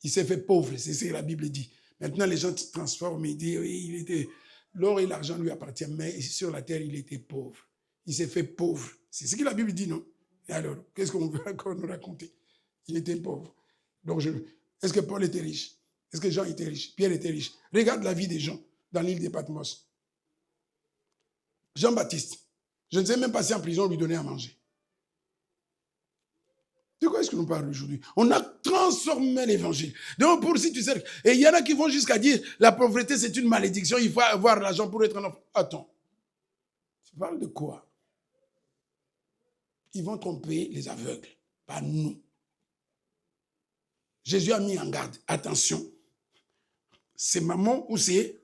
Il s'est fait pauvre, c'est ce que la Bible dit. Maintenant, les gens se transforment et disent, oui, l'or et l'argent lui appartiennent, mais sur la terre, il était pauvre. Il s'est fait pauvre. C'est ce que la Bible dit, non? Et alors, qu'est-ce qu'on veut encore nous raconter? Il était pauvre. Donc, est-ce que Paul était riche? Est-ce que Jean était riche? Pierre était riche? Regarde la vie des gens dans l'île de Patmos. Jean-Baptiste, je ne sais même pas si en prison on lui donnait à manger. De quoi est-ce que nous parlons aujourd'hui? On a transformé l'évangile. Donc, pour si tu sais, et il y en a qui vont jusqu'à dire la pauvreté c'est une malédiction, il faut avoir l'argent pour être un enfant. Attends, tu parles de quoi? Ils vont tromper les aveugles, pas nous. Jésus a mis en garde, attention, c'est maman ou c'est...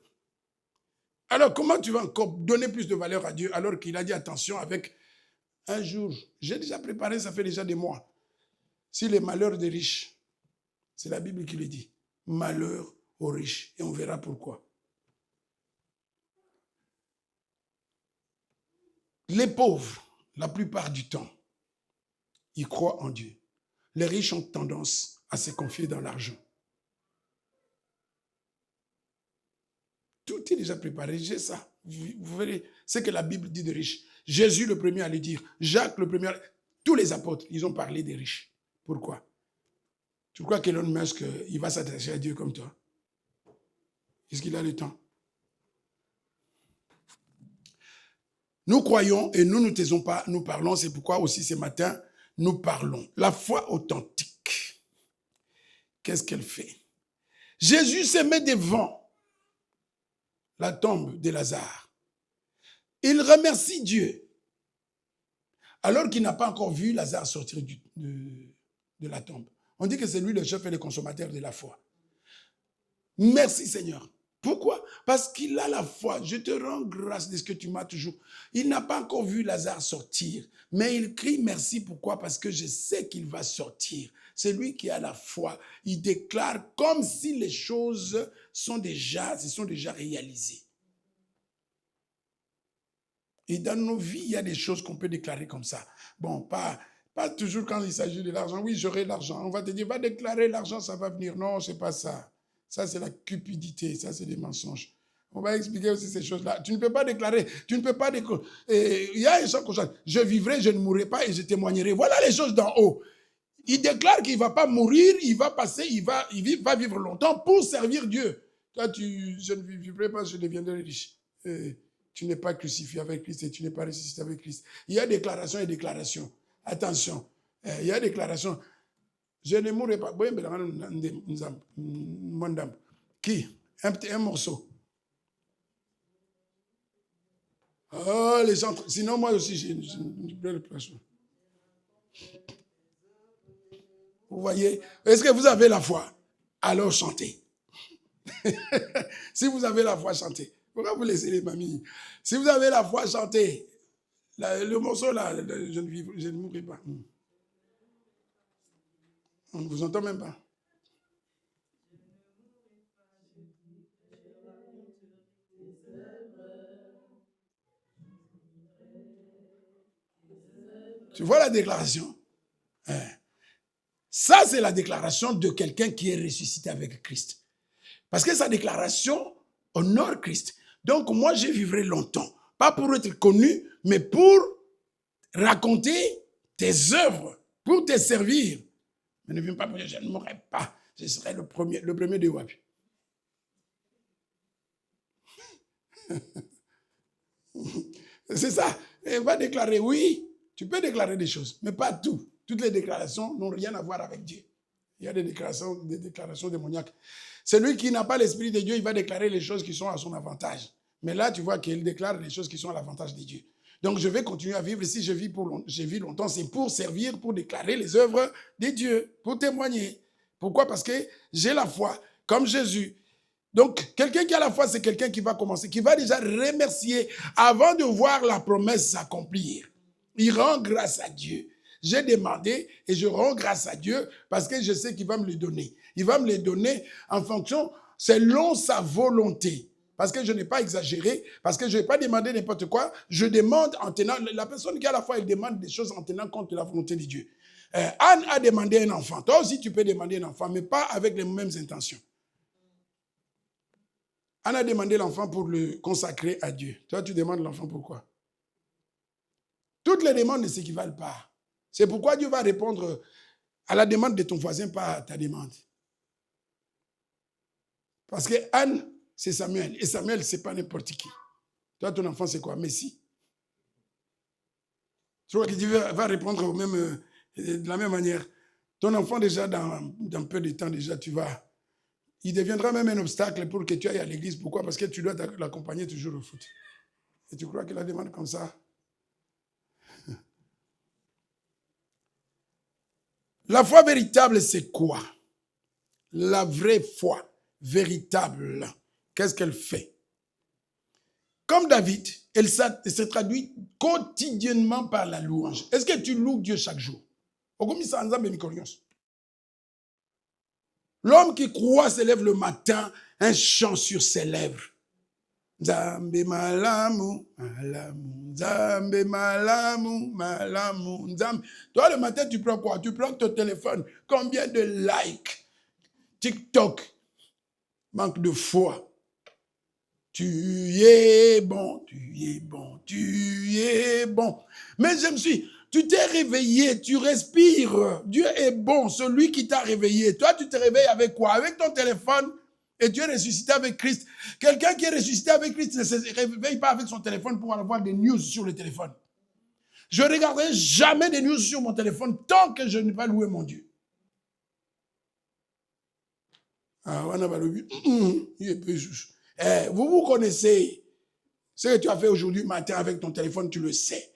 Alors, comment tu vas encore donner plus de valeur à Dieu alors qu'il a dit attention avec un jour, j'ai déjà préparé, ça fait déjà des mois. Si les malheurs des riches, c'est la Bible qui le dit, malheur aux riches, et on verra pourquoi. Les pauvres, la plupart du temps, ils croient en Dieu. Les riches ont tendance à se confier dans l'argent. Tout est déjà préparé, j'ai ça. Vous verrez ce que la Bible dit des riches. Jésus le premier à le dire, Jacques le premier, tous les apôtres, ils ont parlé des riches. Pourquoi? Tu crois qu'Elon Musk, il va s'attacher à Dieu comme toi? Est-ce qu'il a le temps? Nous croyons et nous ne taisons pas, nous parlons. C'est pourquoi aussi ce matin, nous parlons. La foi authentique, qu'est-ce qu'elle fait? Jésus se met devant la tombe de Lazare. Il remercie Dieu. Alors qu'il n'a pas encore vu Lazare sortir de la tombe. On dit que c'est lui le chef et le consommateur de la foi. Merci Seigneur. Pourquoi? Parce qu'il a la foi. Je te rends grâce de ce que tu m'as toujours. Il n'a pas encore vu Lazare sortir, mais il crie merci. Pourquoi? Parce que je sais qu'il va sortir. C'est lui qui a la foi. Il déclare comme si les choses se sont déjà réalisées. Et dans nos vies, il y a des choses qu'on peut déclarer comme ça. Bon, pas toujours quand il s'agit de l'argent. Oui, j'aurai l'argent. On va te dire, va déclarer l'argent, ça va venir. Non, c'est pas ça. Ça, c'est la cupidité. Ça, c'est des mensonges. On va expliquer aussi ces choses-là. Tu ne peux pas déclarer. Tu ne peux pas déclarer. Il y a une chose comme ça. Je vivrai, je ne mourrai pas et je témoignerai. Voilà les choses d'en haut. Il déclare qu'il ne va pas mourir, il va passer, il va vivre longtemps pour servir Dieu. Toi, je ne vivrai pas, je deviendrai riche. Tu n'es pas crucifié avec Christ et tu n'es pas ressuscité avec Christ. Il y a déclaration et déclaration. Attention. Il y a déclaration. Je ne mourrai pas. Qui? Un morceau. Oh, les gens. Sinon, moi aussi, j'ai plein de pression. Vous voyez? Est-ce que vous avez la foi? Alors chantez. Si vous avez la foi, chantez. Pourquoi vous laissez les mamies? Si vous avez la foi, chantez. Le morceau là, je ne mourrai pas. On ne vous entend même pas. Tu vois la déclaration? Ça, c'est la déclaration de quelqu'un qui est ressuscité avec Christ. Parce que sa déclaration honore Christ. Donc, moi, je vivrai longtemps. Pas pour être connu, mais pour raconter tes œuvres, pour te servir. Mais ne viens pas pour dire, je ne mourrai pas. Je serai le premier de Wapi. C'est ça. Elle va déclarer, oui, tu peux déclarer des choses, mais pas tout. Toutes les déclarations n'ont rien à voir avec Dieu. Il y a des déclarations démoniaques. Celui qui n'a pas l'Esprit de Dieu, il va déclarer les choses qui sont à son avantage. Mais là, tu vois qu'il déclare les choses qui sont à l'avantage de Dieu. Donc, je vais continuer à vivre. Si je vis longtemps, c'est pour servir, pour déclarer les œuvres de Dieu, pour témoigner. Pourquoi? Parce que j'ai la foi, comme Jésus. Donc, quelqu'un qui a la foi, c'est quelqu'un qui va commencer, qui va déjà remercier avant de voir la promesse s'accomplir. Il rend grâce à Dieu. J'ai demandé et je rends grâce à Dieu parce que je sais qu'il va me le donner. Il va me le donner en fonction, selon sa volonté. Parce que je n'ai pas exagéré, parce que je n'ai pas demandé n'importe quoi. Je demande en tenant, la personne qui a la foi, elle demande des choses en tenant compte de la volonté de Dieu. Anne a demandé un enfant. Toi aussi, tu peux demander un enfant, mais pas avec les mêmes intentions. Anne a demandé l'enfant pour le consacrer à Dieu. Toi, tu demandes l'enfant pourquoi? Toutes les demandes ne s'équivalent pas. C'est pourquoi Dieu va répondre à la demande de ton voisin, pas à ta demande. Parce que Anne, c'est Samuel. Et Samuel, ce n'est pas n'importe qui. Toi, ton enfant, c'est quoi? Messie. Je crois que Dieu va répondre de la même manière. Ton enfant, déjà, dans peu de temps, déjà, il deviendra même un obstacle pour que tu ailles à l'église. Pourquoi? Parce que tu dois l'accompagner toujours au foot. Et tu crois que la demande comme ça? La foi véritable, c'est quoi? La vraie foi véritable, qu'est-ce qu'elle fait? Comme David, elle se traduit quotidiennement par la louange. Est-ce que tu loues Dieu chaque jour? L'homme qui croit se lève le matin, un chant sur ses lèvres. Nzambe malamu, malamu, Nzambe malamu, malamu, Nzambe. Toi, le matin, tu prends quoi? Tu prends ton téléphone. Combien de likes? TikTok. Manque de foi. Tu es bon, tu es bon, tu es bon. Mais tu t'es réveillé, tu respires. Dieu est bon, celui qui t'a réveillé. Toi, tu te réveilles avec quoi? Avec ton téléphone. et tu es ressuscité avec Christ. Quelqu'un qui est ressuscité avec Christ ne se réveille pas avec son téléphone pour avoir des news sur le téléphone. Je ne regarderai jamais des news sur mon téléphone tant que je n'ai pas loué mon Dieu. Vous vous connaissez. Ce que tu as fait aujourd'hui matin avec ton téléphone, tu le sais.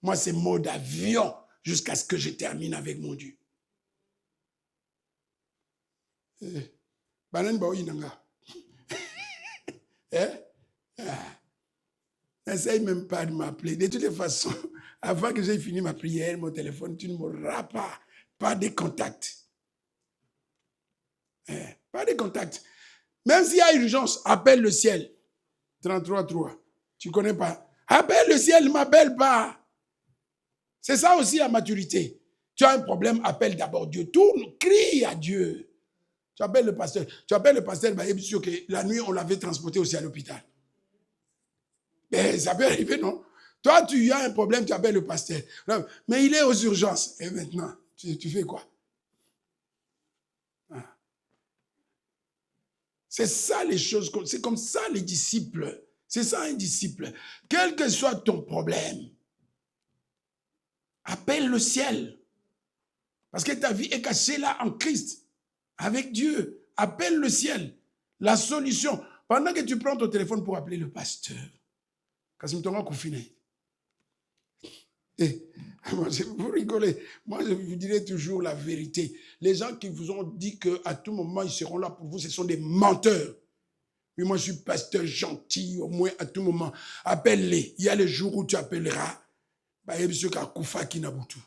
Moi, c'est mode avion jusqu'à ce que je termine avec mon Dieu. N'essaye même pas de m'appeler. De toutes les façons, avant que j'aie fini ma prière, mon téléphone, tu ne m'auras pas. Pas de contact. Pas de contact. Même s'il y a urgence, appelle le ciel. 33-3. Tu ne connais pas. Appelle le ciel, ne m'appelle pas. C'est ça aussi la maturité. Tu as un problème, appelle d'abord Dieu. Tourne, crie à Dieu. Tu appelles le pasteur. Bah, il est sûr que la nuit, on l'avait transporté aussi à l'hôpital. Mais ça peut arriver, non? Toi, tu as un problème, tu appelles le pasteur. Mais il est aux urgences. Et maintenant, tu fais quoi? C'est ça les choses, c'est comme ça les disciples. C'est ça un disciple. Quel que soit ton problème, appelle le ciel. Parce que ta vie est cachée là en Christ, avec Dieu. Appelle le ciel. La solution. Pendant que tu prends ton téléphone pour appeler le pasteur, vous rigolez. Moi, je vous dirai toujours la vérité. Les gens qui vous ont dit qu'à tout moment, ils seront là pour vous, ce sont des menteurs. Mais moi, je suis pasteur gentil, au moins à tout moment. Appelle-les. Il y a le jour où tu appelleras. Il y a M. Kakoufa Kinabutu,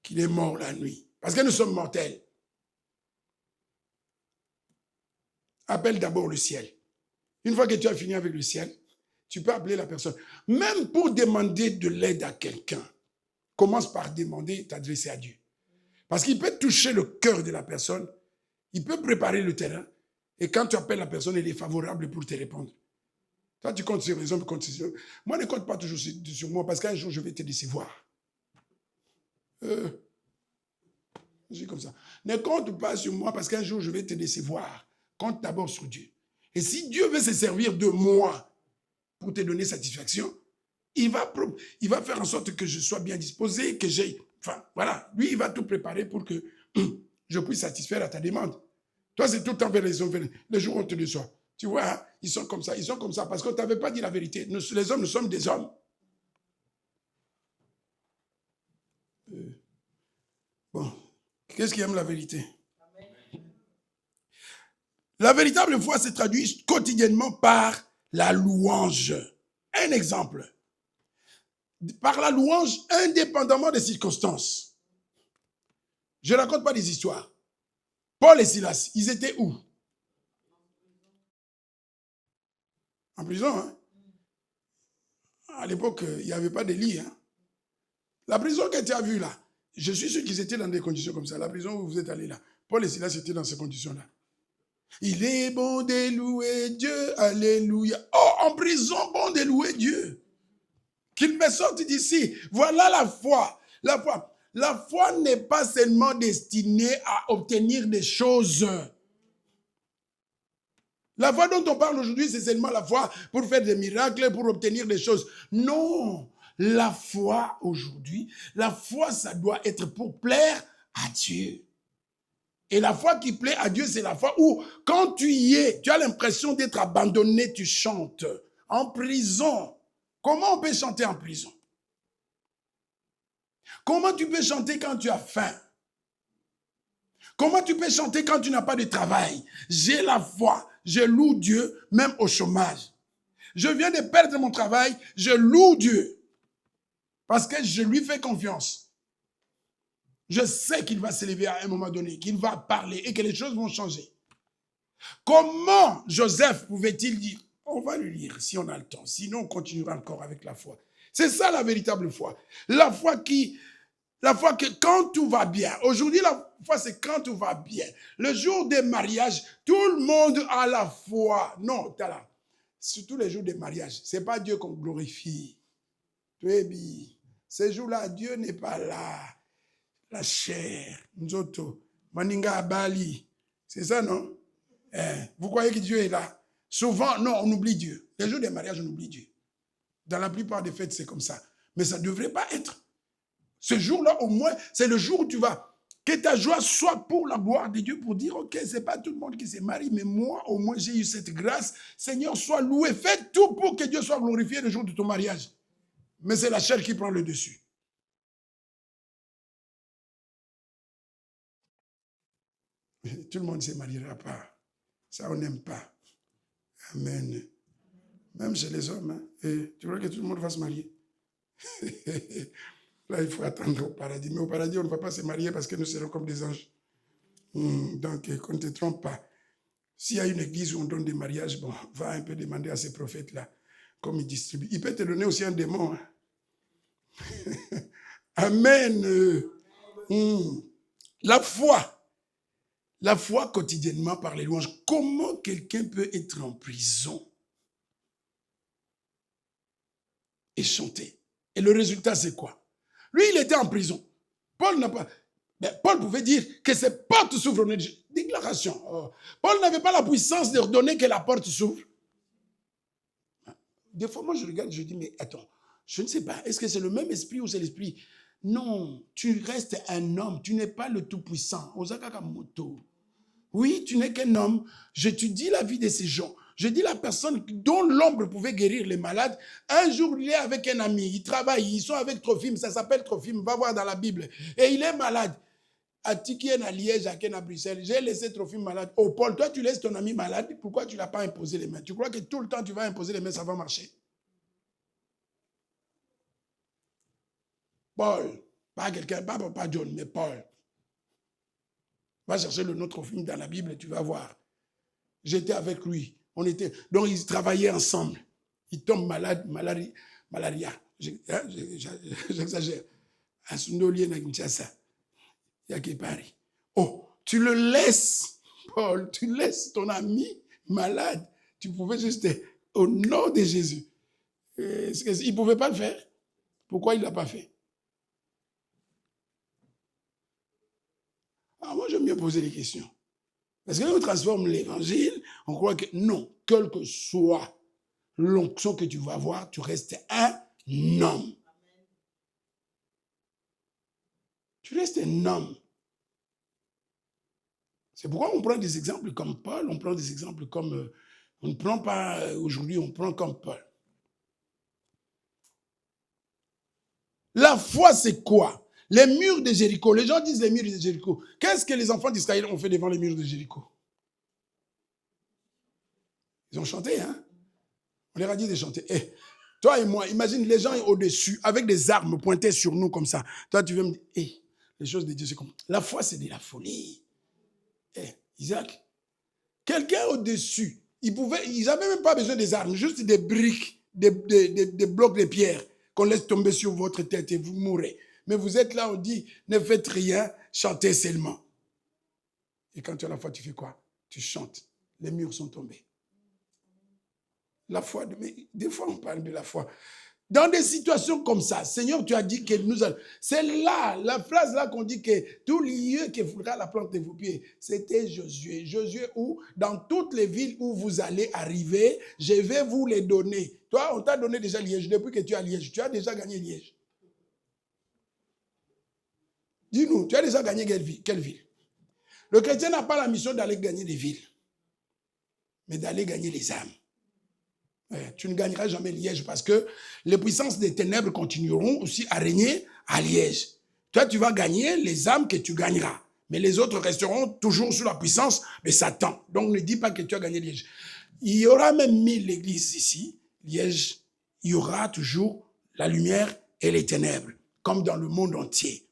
qui est mort la nuit. Parce que nous sommes mortels. Appelle d'abord le ciel. Une fois que tu as fini avec le ciel, tu peux appeler la personne. Même pour demander de l'aide à quelqu'un, commence par demander, t'adresser à Dieu. Parce qu'il peut toucher le cœur de la personne, il peut préparer le terrain, et quand tu appelles la personne, elle est favorable pour te répondre. Toi, tu comptes sur les hommes, compte sur eux. Moi, ne compte pas toujours sur moi, parce qu'un jour, je vais te décevoir. Je suis comme ça. Ne compte pas sur moi, parce qu'un jour, je vais te décevoir. Compte d'abord sur Dieu. Et si Dieu veut se servir de moi pour te donner satisfaction, il va faire en sorte que je sois bien disposé, que j'ai... Enfin, voilà. Lui, il va tout préparer pour que je puisse satisfaire à ta demande. Toi, c'est tout le temps vers les hommes. Les jours où on te déçoit. Tu vois, hein, ils sont comme ça parce qu'on ne t'avait pas dit la vérité. Nous, les hommes, nous sommes des hommes. Bon, qu'est-ce qui aime la vérité? La véritable foi se traduit quotidiennement par la louange. Un exemple. Par la louange, indépendamment des circonstances. Je ne raconte pas des histoires. Paul et Silas, ils étaient où? En prison, hein? À l'époque, il n'y avait pas de lit, hein? La prison que tu as vue là, je suis sûr qu'ils étaient dans des conditions comme ça. La prison où vous êtes allés là, Paul et Silas étaient dans ces conditions-là. Il est bon de louer Dieu, alléluia. Oh, en prison, bon de louer Dieu. Qu'il me sorte d'ici. Voilà la foi. La foi. La foi n'est pas seulement destinée à obtenir des choses. La foi dont on parle aujourd'hui, c'est seulement la foi pour faire des miracles, pour obtenir des choses. Non, la foi aujourd'hui, la foi, ça doit être pour plaire à Dieu. Et la foi qui plaît à Dieu, c'est la foi où, quand tu y es, tu as l'impression d'être abandonné, tu chantes. En prison. Comment on peut chanter en prison? Comment tu peux chanter quand tu as faim? Comment tu peux chanter quand tu n'as pas de travail? J'ai la foi, je loue Dieu, même au chômage. Je viens de perdre mon travail, je loue Dieu. Parce que je lui fais confiance. Je sais qu'il va s'élever à un moment donné, qu'il va parler et que les choses vont changer. Comment Joseph pouvait-il dire? On va le lire si on a le temps, sinon on continuera encore avec la foi. C'est ça la véritable foi. La foi que quand tout va bien. Aujourd'hui, la foi, c'est quand tout va bien. Le jour des mariages, tout le monde a la foi. Non, t'as là. Surtout les jours des mariages. Ce n'est pas Dieu qu'on glorifie. Ces jours-là, Dieu n'est pas là. La chair, Nzoto, Maninga Abali. C'est ça, non? Vous croyez que Dieu est là? Souvent, non, on oublie Dieu. Les jours des mariages, on oublie Dieu. Dans la plupart des fêtes, c'est comme ça. Mais ça ne devrait pas être. Ce jour-là, au moins, c'est le jour où tu vas. Que ta joie soit pour la gloire de Dieu, pour dire, ok, ce n'est pas tout le monde qui se marie, mais moi, au moins, j'ai eu cette grâce. Seigneur, sois loué. Fais tout pour que Dieu soit glorifié le jour de ton mariage. Mais c'est la chair qui prend le dessus. Tout le monde ne se mariera pas. Ça, on n'aime pas. Amen. Même chez les hommes. Hein. Et tu vois que tout le monde va se marier. Là, il faut attendre au paradis. Mais au paradis, on ne va pas se marier parce que nous serons comme des anges. Donc, qu'on ne te trompe pas. S'il y a une église où on donne des mariages, bon, va un peu demander à ces prophètes-là, comme ils distribuent. Il peut te donner aussi un démon. Hein. Amen. La foi quotidiennement par les louanges. Comment quelqu'un peut être en prison et chanter? Et le résultat, c'est quoi? Lui, il était en prison. Paul n'a pas... Mais Paul pouvait dire que ses portes s'ouvrent. Déclaration. Oh. Paul n'avait pas la puissance de ordonner que la porte s'ouvre. Des fois, moi, je regarde, je dis, mais attends, je ne sais pas, est-ce que c'est le même esprit ou c'est l'esprit? Non, tu restes un homme, tu n'es pas le tout-puissant. Osaka Kamoto. Oui, tu n'es qu'un homme. Je te dis la vie de ces gens. Je dis la personne dont l'ombre pouvait guérir les malades. Un jour, il est avec un ami, il travaille, ils sont avec Trophime, ça s'appelle Trophime, va voir dans la Bible. Et il est malade. À Tikien, à Liège, à Bruxelles, j'ai laissé Trophime malade. Oh Paul, toi tu laisses ton ami malade, pourquoi tu ne l'as pas imposé les mains? Tu crois que tout le temps tu vas imposer les mains, ça va marcher? Paul, pas quelqu'un, pas John, mais Paul. Va chercher le nom Trophime dans la Bible et tu vas voir. J'étais avec lui. Donc ils travaillaient ensemble. Il tombe malade, malaria. J'exagère. À Sundolien, à Kinshasa. Il y a qui Paris. Oh, tu le laisses, Paul, tu laisses ton ami malade. Tu pouvais juste, au nom de Jésus. Il ne pouvait pas le faire. Pourquoi il ne l'a pas fait? Alors moi, j'aime bien poser des questions. Parce que quand on transforme l'évangile, on croit que non, quelle que soit l'onction que tu vas avoir, tu restes un homme. Tu restes un homme. C'est pourquoi on prend des exemples comme Paul, on prend des exemples comme... on ne prend pas aujourd'hui, on prend comme Paul. La foi, c'est quoi? Les murs de Jéricho. Les gens disent les murs de Jéricho. Qu'est-ce que les enfants d'Israël ont fait devant les murs de Jéricho? Ils ont chanté, hein? On leur a dit de chanter. Eh, toi et moi, imagine les gens au-dessus, avec des armes pointées sur nous comme ça. Toi, tu veux me dire, eh, les choses de Dieu, c'est comme... La foi, c'est de la folie. Eh, Isaac, quelqu'un au-dessus, ils n'avaient même pas besoin des armes, juste des briques, des blocs de pierre qu'on laisse tomber sur votre tête et vous mourrez. Mais vous êtes là, on dit, ne faites rien, chantez seulement. Et quand tu as la foi, tu fais quoi? Tu chantes. Les murs sont tombés. La foi, mais des fois on parle de la foi. Dans des situations comme ça, Seigneur, tu as dit que nous allons... C'est là, la phrase là qu'on dit que tout lieu qui foulera la plante de vos pieds, c'était Josué. Josué où, dans toutes les villes où vous allez arriver, je vais vous les donner. Toi, on t'a donné déjà Liège. Depuis que tu as Liège, tu as déjà gagné Liège. Dis-nous, tu as déjà gagné quelle ville? Le chrétien n'a pas la mission d'aller gagner des villes, mais d'aller gagner les âmes. Tu ne gagneras jamais Liège parce que les puissances des ténèbres continueront aussi à régner à Liège. Toi, tu vas gagner les âmes que tu gagneras. Mais les autres resteront toujours sous la puissance de Satan. Donc, ne dis pas que tu as gagné Liège. Il y aura même 1000 églises ici, Liège. Il y aura toujours la lumière et les ténèbres, comme dans le monde entier.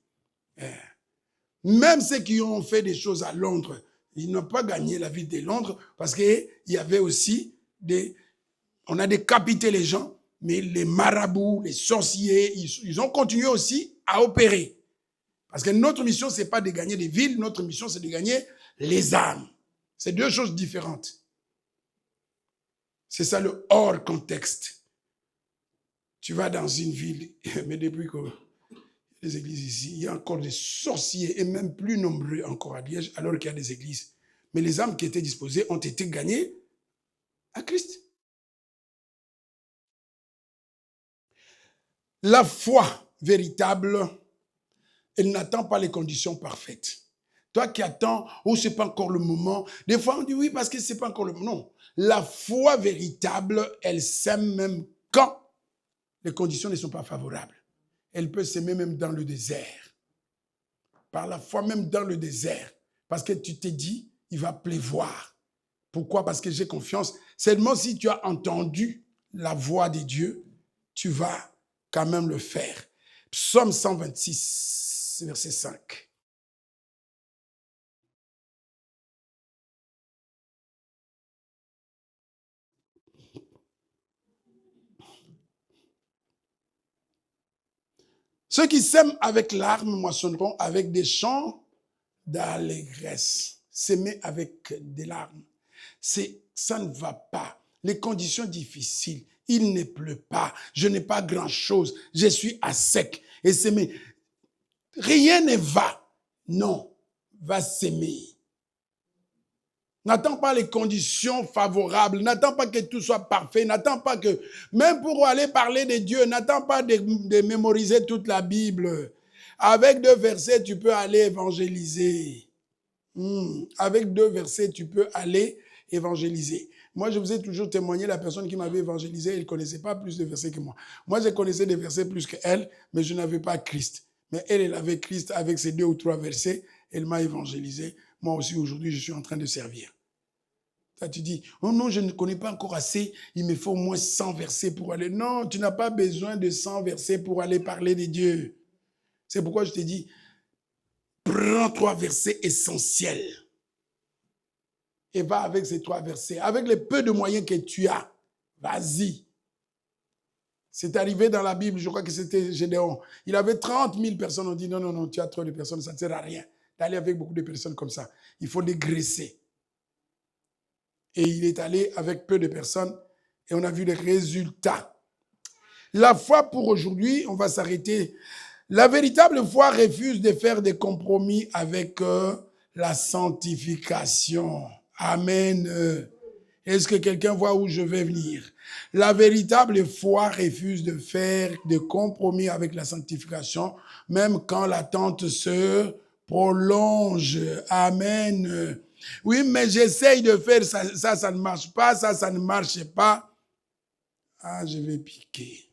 Même ceux qui ont fait des choses à Londres, ils n'ont pas gagné la ville de Londres parce qu'il y avait aussi des... On a décapité les gens, mais les marabouts, les sorciers, ils ont continué aussi à opérer. Parce que notre mission, ce n'est pas de gagner des villes, notre mission, c'est de gagner les âmes. C'est deux choses différentes. C'est ça le hors contexte. Tu vas dans une ville, mais depuis que les églises ici, il y a encore des sorciers, et même plus nombreux encore à Liège, alors qu'il y a des églises. Mais les âmes qui étaient disposées ont été gagnées à Christ. La foi véritable, elle n'attend pas les conditions parfaites. Toi qui attends, oh, ce n'est pas encore le moment. Des fois, on dit oui, parce que ce n'est pas encore le moment. Non. La foi véritable, elle s'aime même quand les conditions ne sont pas favorables. Elle peut s'aimer même dans le désert. Par la foi, même dans le désert. Parce que tu t'es dit, il va pleuvoir. Pourquoi? Parce que j'ai confiance. Seulement si tu as entendu la voix de Dieu, tu vas quand même le faire. Psaume 126, verset 5. Ceux qui sèment avec larmes moissonneront avec des chants d'allégresse. S'aimer avec des larmes. Ça ne va pas. Les conditions difficiles. Il ne pleut pas. Je n'ai pas grand-chose. Je suis à sec. Et s'aimer. Rien ne va. Non. Va s'aimer. N'attends pas les conditions favorables. N'attends pas que tout soit parfait. N'attends pas que, même pour aller parler de Dieu, n'attends pas de mémoriser toute la Bible. Avec 2 versets, tu peux aller évangéliser. Avec 2 versets, tu peux aller évangéliser. Moi, je vous ai toujours témoigné, la personne qui m'avait évangélisé, elle ne connaissait pas plus de versets que moi. Moi, je connaissais des versets plus qu'elle, mais je n'avais pas Christ. Mais elle avait Christ avec ses 2 ou 3 versets. Elle m'a évangélisé. Moi aussi, aujourd'hui, je suis en train de servir. Là, tu dis, oh non, je ne connais pas encore assez, il me faut au moins 100 versets pour aller. Non, tu n'as pas besoin de 100 versets pour aller parler de Dieu. C'est pourquoi je t'ai dit, prends 3 versets essentiels et va avec ces 3 versets. Avec les peu de moyens que tu as, vas-y. C'est arrivé dans la Bible, je crois que c'était Gédéon. Il avait 30 000 personnes, on dit non, non, non, tu as trop de personnes, ça ne sert à rien d'aller avec beaucoup de personnes comme ça. Il faut dégraisser. Et il est allé avec peu de personnes et on a vu les résultats. La foi pour aujourd'hui, on va s'arrêter. La véritable foi refuse de faire des compromis avec la sanctification. Amen. Est-ce que quelqu'un voit où je vais venir? La véritable foi refuse de faire des compromis avec la sanctification, même quand l'attente se prolonge. Amen. Oui, mais j'essaye de faire ça, ça ne marche pas, ça ne marche pas. Ah, je vais piquer.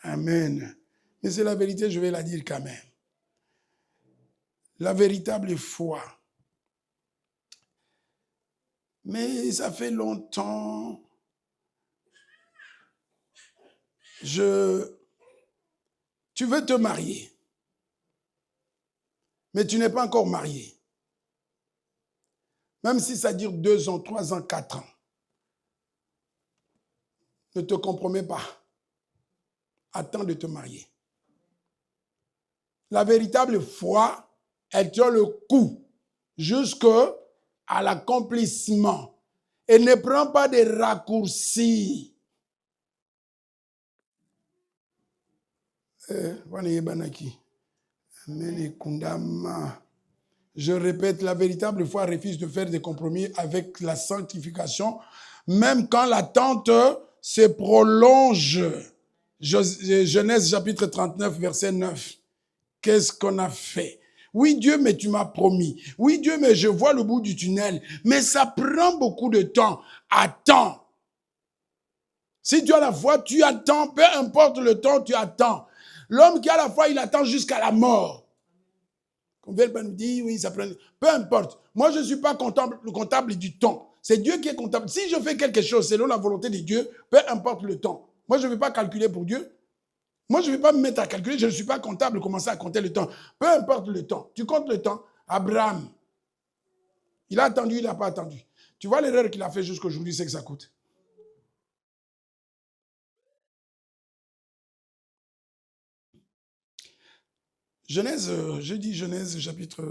Amen. Mais c'est la vérité, je vais la dire quand même. La véritable foi. Mais ça fait longtemps. Tu veux te marier. Mais tu n'es pas encore marié. Même si ça dure 2 ans, 3 ans, 4 ans. Ne te compromets pas. Attends de te marier. La véritable foi, elle tient le coup jusqu'à l'accomplissement. Et ne prend pas de raccourcis. Je répète, la véritable foi refuse de faire des compromis avec la sanctification, même quand l'attente se prolonge. Genèse chapitre 39, verset 9. Qu'est-ce qu'on a fait? Oui, Dieu, mais tu m'as promis. Oui, Dieu, mais je vois le bout du tunnel. Mais ça prend beaucoup de temps. Attends. Si tu as la foi, tu attends. Peu importe le temps, tu attends. L'homme qui a la foi, il attend jusqu'à la mort. On vient pas nous dire, oui, ça prend... Peu importe. Moi, je ne suis pas le comptable du temps. C'est Dieu qui est comptable. Si je fais quelque chose selon la volonté de Dieu, peu importe le temps. Moi, je ne vais pas calculer pour Dieu. Moi, je ne vais pas me mettre à calculer. Je ne suis pas comptable, commencer à compter le temps. Peu importe le temps. Tu comptes le temps. Abraham, il a attendu, il n'a pas attendu. Tu vois l'erreur qu'il a fait jusqu'à aujourd'hui, c'est que ça coûte. Genèse, je dis Genèse chapitre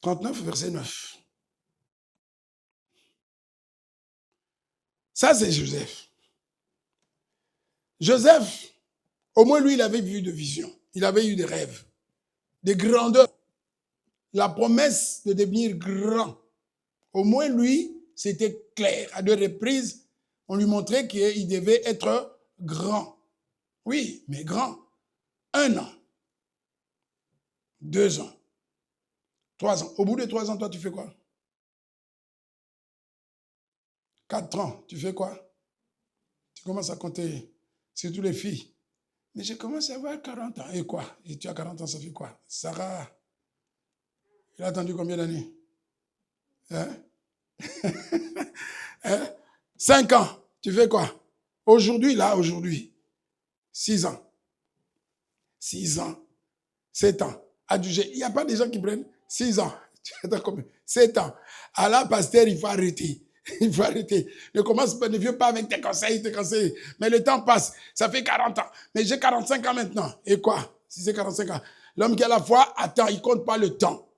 39, verset 9. Ça, c'est Joseph. Joseph, au moins lui, il avait vu de visions. Il avait eu des rêves, des grandeurs. la promesse de devenir grand. Au moins, lui, c'était clair. À 2 reprises, on lui montrait qu'il devait être grand. Oui, mais grand. 1 an. 2 ans. 3 ans. Au bout de 3 ans, toi, tu fais quoi? 4 ans, tu fais quoi? Tu commences à compter, surtout les filles. Mais j'ai commencé à avoir 40 ans. Et quoi? Et tu as 40 ans, ça fait quoi? Sarah, il a attendu combien d'années? Hein? Hein? 5 ans, tu fais quoi? Aujourd'hui, 6 ans. 6 ans. 7 ans. Il n'y a pas de gens qui prennent 6 ans. 7 ans. Alors, pasteur, il faut arrêter. Il faut arrêter. Ne viens pas avec tes conseils, Mais le temps passe. Ça fait 40 ans. Mais j'ai 45 ans maintenant. Et quoi? Si c'est 45 ans. L'homme qui a la foi attend, il ne compte pas le temps.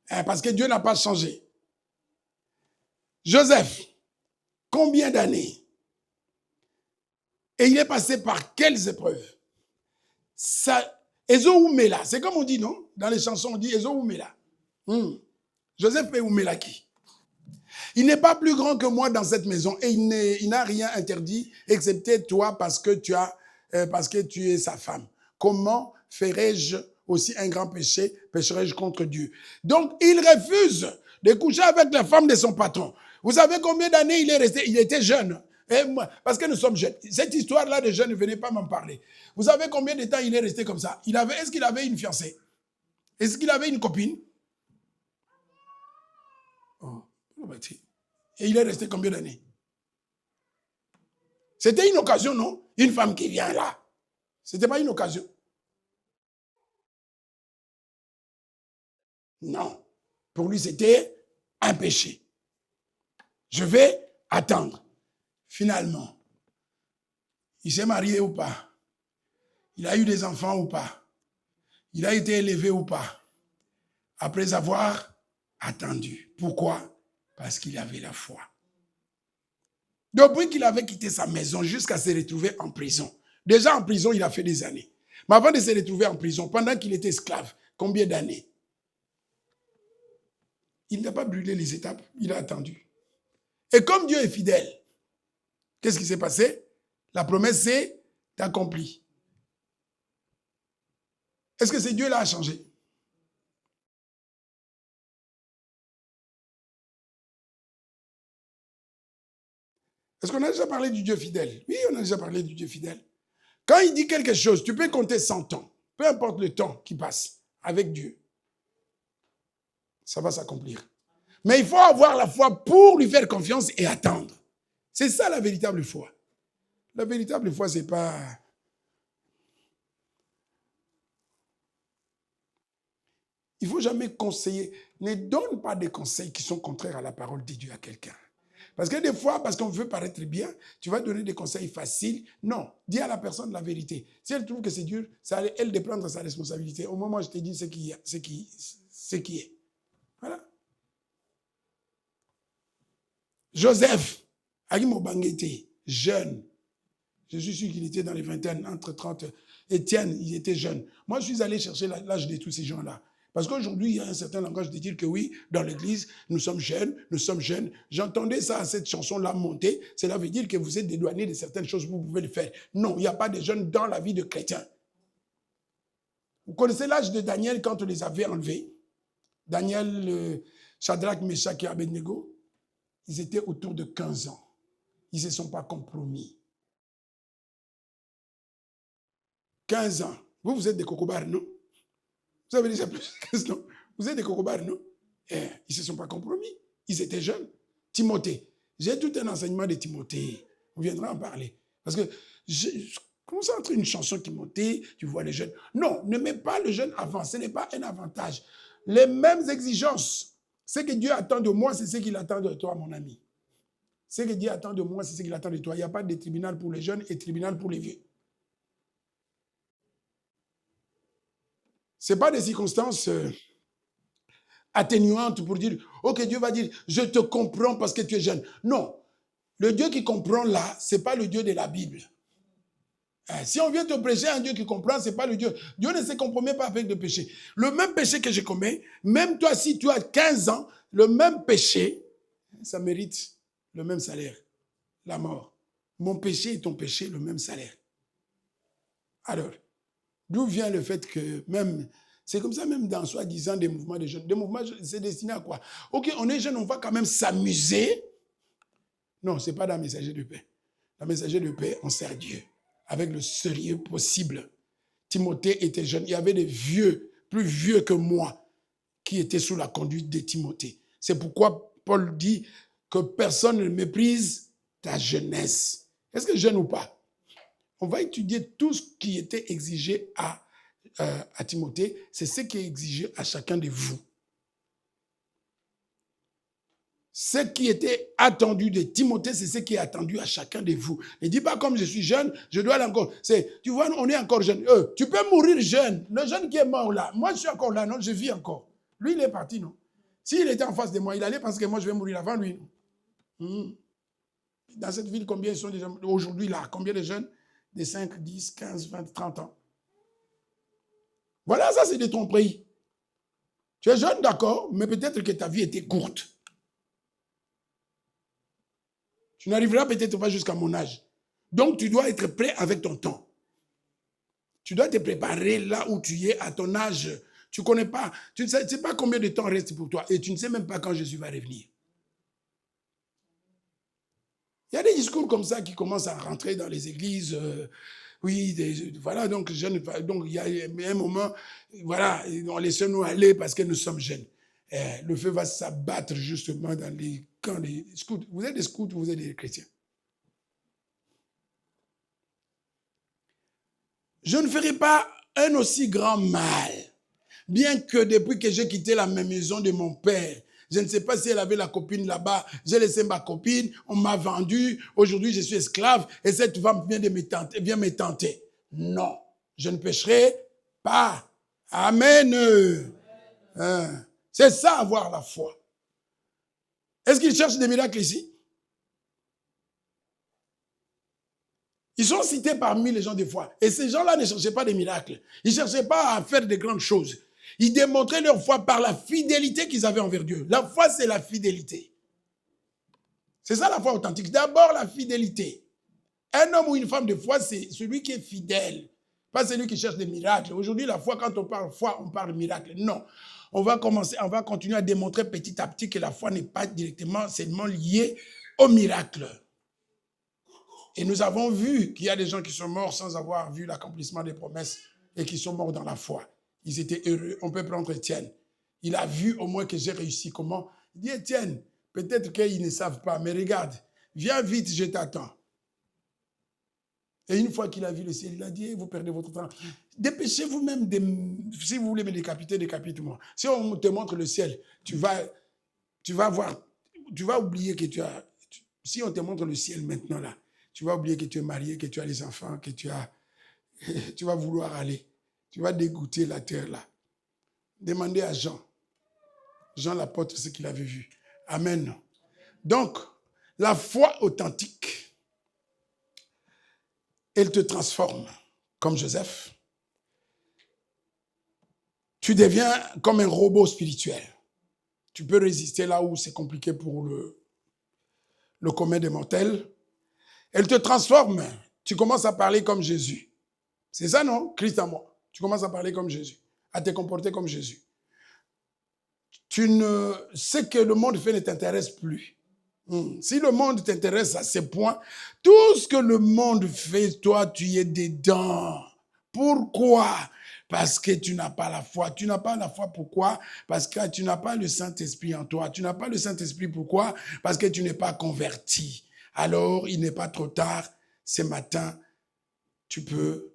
Parce que Dieu n'a pas changé. Joseph, combien d'années? Et il est passé par quelles épreuves? Ezo Oumela, c'est comme on dit, non? Dans les chansons, on dit Ezo Oumela. Joseph est Oumela qui? Il n'est pas plus grand que moi dans cette maison et il n'a rien interdit, excepté toi parce que tu es sa femme. Comment ferais-je aussi un grand péché? Pécherais-je contre Dieu? Donc, il refuse de coucher avec la femme de son patron. Vous savez combien d'années il est resté? Il était jeune. Parce que nous sommes jeunes. Cette histoire-là de jeunes, ne venez pas m'en parler. Vous savez combien de temps il est resté comme ça? Est-ce qu'il avait une fiancée? Est-ce qu'il avait une copine? Et il est resté combien d'années? C'était une occasion, non? Une femme qui vient là. C'était pas une occasion. Non. Pour lui, c'était un péché. Je vais attendre. Finalement, il s'est marié ou pas? Il a eu des enfants ou pas? Il a été élevé ou pas? Après avoir attendu. Pourquoi? Parce qu'il avait la foi. Depuis qu'il avait quitté sa maison jusqu'à se retrouver en prison. Déjà en prison, il a fait des années. Mais avant de se retrouver en prison, pendant qu'il était esclave, combien d'années? Il n'a pas brûlé les étapes, il a attendu. Et comme Dieu est fidèle, qu'est-ce qui s'est passé? La promesse s'est accomplie. Est-ce que c'est Dieu là a changé? Est-ce qu'on a déjà parlé du Dieu fidèle? Oui, on a déjà parlé du Dieu fidèle. Quand il dit quelque chose, tu peux compter 100 ans. Peu importe le temps qui passe avec Dieu. Ça va s'accomplir. Mais il faut avoir la foi pour lui faire confiance et attendre. C'est ça la véritable foi. La véritable foi, c'est pas... Il ne faut jamais conseiller. Ne donne pas des conseils qui sont contraires à la parole de Dieu à quelqu'un. Parce que des fois, parce qu'on veut paraître bien, tu vas donner des conseils faciles. Non, dis à la personne la vérité. Si elle trouve que c'est dur, c'est à elle de prendre sa responsabilité. Au moment où je te dis ce qui est. Voilà. Joseph, Agimo Banguete, jeune. Je suis sûr qu'il était dans les vingtaines, entre 30. Étienne, il était jeune. Moi, je suis allé chercher l'âge de tous ces gens-là. Parce qu'aujourd'hui, il y a un certain langage de dire que oui, dans l'église, nous sommes jeunes. J'entendais ça, cette chanson-là monter. Cela veut dire que vous êtes dédouanés de certaines choses, vous pouvez le faire. Non, il n'y a pas de jeunes dans la vie de chrétien. Vous connaissez l'âge de Daniel quand on les avait enlevés? Daniel, Shadrach, Meshach et Abednego, ils étaient autour de 15 ans. Ils ne se sont pas compromis. 15 ans. Vous êtes des cocobars, non? Vous avez déjà plus de 15 ans. Vous êtes des cocobars, non? Ils ne se sont pas compromis. Ils étaient jeunes. Timothée. J'ai tout un enseignement de Timothée. On viendra en parler. Parce que je commence à entrer une chanson Timothée, tu vois les jeunes. Non, ne mets pas le jeune avant. Ce n'est pas un avantage. Les mêmes exigences. Ce que Dieu attend de moi, c'est ce qu'il attend de toi, mon ami. Ce que Dieu attend de moi, c'est ce qu'il attend de toi. Il n'y a pas de tribunal pour les jeunes et tribunal pour les vieux. Ce n'est pas des circonstances atténuantes pour dire, ok, Dieu va dire, je te comprends parce que tu es jeune. Non, le Dieu qui comprend là, ce n'est pas le Dieu de la Bible. Si on vient te prêcher un Dieu qui comprend, ce n'est pas le Dieu. Dieu ne se compromet pas avec le péché. Le même péché que je commets, même toi, si tu as 15 ans, le même péché, ça mérite le même salaire, la mort. Mon péché et ton péché, le même salaire. Alors, d'où vient le fait que même, c'est comme ça même dans soi-disant des mouvements de jeunes. Des mouvements, c'est destiné à quoi? Ok, on est jeunes, on va quand même s'amuser. Non, ce n'est pas dans le messager de paix. Dans le messager de paix, on sert Dieu avec le sérieux possible. Timothée était jeune. Il y avait des vieux, plus vieux que moi, qui étaient sous la conduite de Timothée. C'est pourquoi Paul dit que personne ne méprise ta jeunesse. Est-ce que jeune ou pas? On va étudier tout ce qui était exigé à Timothée. C'est ce qui est exigé à chacun de vous. Ce qui était attendu de Timothée, c'est ce qui est attendu à chacun de vous. Ne dis pas comme je suis jeune, je dois aller encore. Tu vois, on est encore jeune. Tu peux mourir jeune. Le jeune qui est mort là, moi je suis encore là, non, je vis encore. Lui, il est parti, non. S'il était en face de moi, il allait penser que moi je vais mourir avant lui. Dans cette ville, combien sont des gens aujourd'hui là? Combien de jeunes? De 5, 10, 15, 20, 30 ans. Voilà, ça c'est de ton pays. Tu es jeune, d'accord, mais peut-être que ta vie était courte. Tu n'arriveras peut-être pas jusqu'à mon âge. Donc, tu dois être prêt avec ton temps. Tu dois te préparer là où tu es à ton âge. Tu ne connais pas. Tu ne sais pas combien de temps reste pour toi. Et tu ne sais même pas quand Jésus va revenir. Il y a des discours comme ça qui commencent à rentrer dans les églises. Voilà, donc il y a un moment, voilà, on laisse-nous aller parce que nous sommes jeunes. Le feu va s'abattre justement dans les camps des scouts. Vous êtes des scouts ou vous êtes des chrétiens? Je ne ferai pas un aussi grand mal, bien que depuis que j'ai quitté la même maison de mon père, je ne sais pas si elle avait la copine là-bas, j'ai laissé ma copine, on m'a vendu, aujourd'hui je suis esclave et cette femme vient me tenter. Non, je ne pécherai pas. Amen. C'est ça avoir la foi. Est-ce qu'ils cherchent des miracles ici? Ils sont cités parmi les gens des foi. Et ces gens-là ne cherchaient pas des miracles. Ils ne cherchaient pas à faire de grandes choses. Ils démontraient leur foi par la fidélité qu'ils avaient envers Dieu. La foi, c'est la fidélité. C'est ça la foi authentique. D'abord, la fidélité. Un homme ou une femme de foi, c'est celui qui est fidèle. Pas celui qui cherche des miracles. Aujourd'hui, la foi, quand on parle foi, on parle miracle. Non. On va continuer à démontrer petit à petit que la foi n'est pas directement, seulement liée au miracle. Et nous avons vu qu'il y a des gens qui sont morts sans avoir vu l'accomplissement des promesses et qui sont morts dans la foi. Ils étaient heureux. On peut prendre Étienne. Il a vu au moins que j'ai réussi. Comment? Il dit, Étienne, peut-être qu'ils ne savent pas, mais regarde, viens vite, je t'attends. Et une fois qu'il a vu le ciel, il a dit, vous perdez votre temps. Dépêchez-vous même, si vous voulez me décapiter, décapite-moi. Si on te montre le ciel, tu vas oublier que tu as... Si on te montre le ciel maintenant là, tu vas oublier que tu es marié, que tu as les enfants, que tu vas vouloir aller. Tu vas dégoûter la terre là. Demandez à Jean. Jean l'apôtre ce qu'il avait vu. Amen. Donc, la foi authentique, elle te transforme comme Joseph. Tu deviens comme un robot spirituel. Tu peux résister là où c'est compliqué pour le commun des mortels. Elle te transforme. Tu commences à parler comme Jésus. C'est ça, non? Christ en moi. Tu commences à parler comme Jésus, à te comporter comme Jésus. Ce que le monde fait ne t'intéresse plus. Si le monde t'intéresse à ce point, tout ce que le monde fait, toi, tu y es dedans. Pourquoi? Parce que tu n'as pas la foi. Tu n'as pas la foi, pourquoi? Parce que tu n'as pas le Saint-Esprit en toi. Tu n'as pas le Saint-Esprit, pourquoi? Parce que tu n'es pas converti. Alors, il n'est pas trop tard. Ce matin, tu peux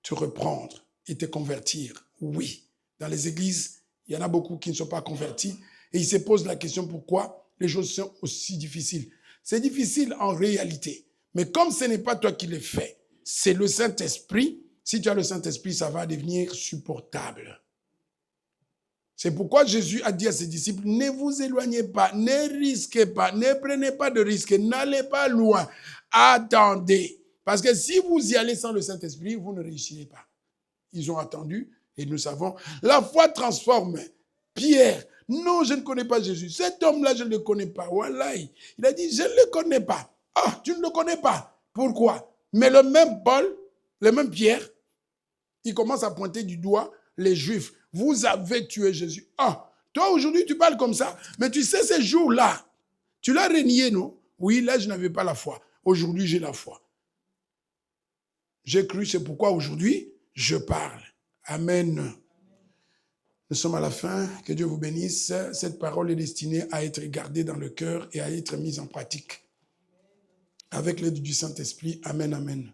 te reprendre et te convertir. Oui, dans les églises, il y en a beaucoup qui ne sont pas convertis et ils se posent la question pourquoi les choses sont aussi difficiles. C'est difficile en réalité, mais comme ce n'est pas toi qui le fais, c'est le Saint-Esprit. Si tu as le Saint-Esprit, ça va devenir supportable. C'est pourquoi Jésus a dit à ses disciples, ne vous éloignez pas, ne risquez pas, ne prenez pas de risques, n'allez pas loin. Attendez Parce que si vous y allez sans le Saint-Esprit, vous ne réussirez pas. Ils ont attendu et nous savons. La foi transforme. Pierre, non, je ne connais pas Jésus. Cet homme-là, je ne le connais pas. Voilà. Il a dit, je ne le connais pas. Ah, tu ne le connais pas. Pourquoi? Mais le même Paul, le même Pierre, il commence à pointer du doigt les Juifs. Vous avez tué Jésus. Ah, toi aujourd'hui tu parles comme ça. Mais tu sais, ces jours-là, tu l'as renié, non? Oui, là, je n'avais pas la foi. Aujourd'hui, j'ai la foi. J'ai cru, c'est pourquoi aujourd'hui, je parle. Amen. Nous sommes à la fin. Que Dieu vous bénisse. Cette parole est destinée à être gardée dans le cœur et à être mise en pratique. Avec l'aide du Saint-Esprit. Amen, amen.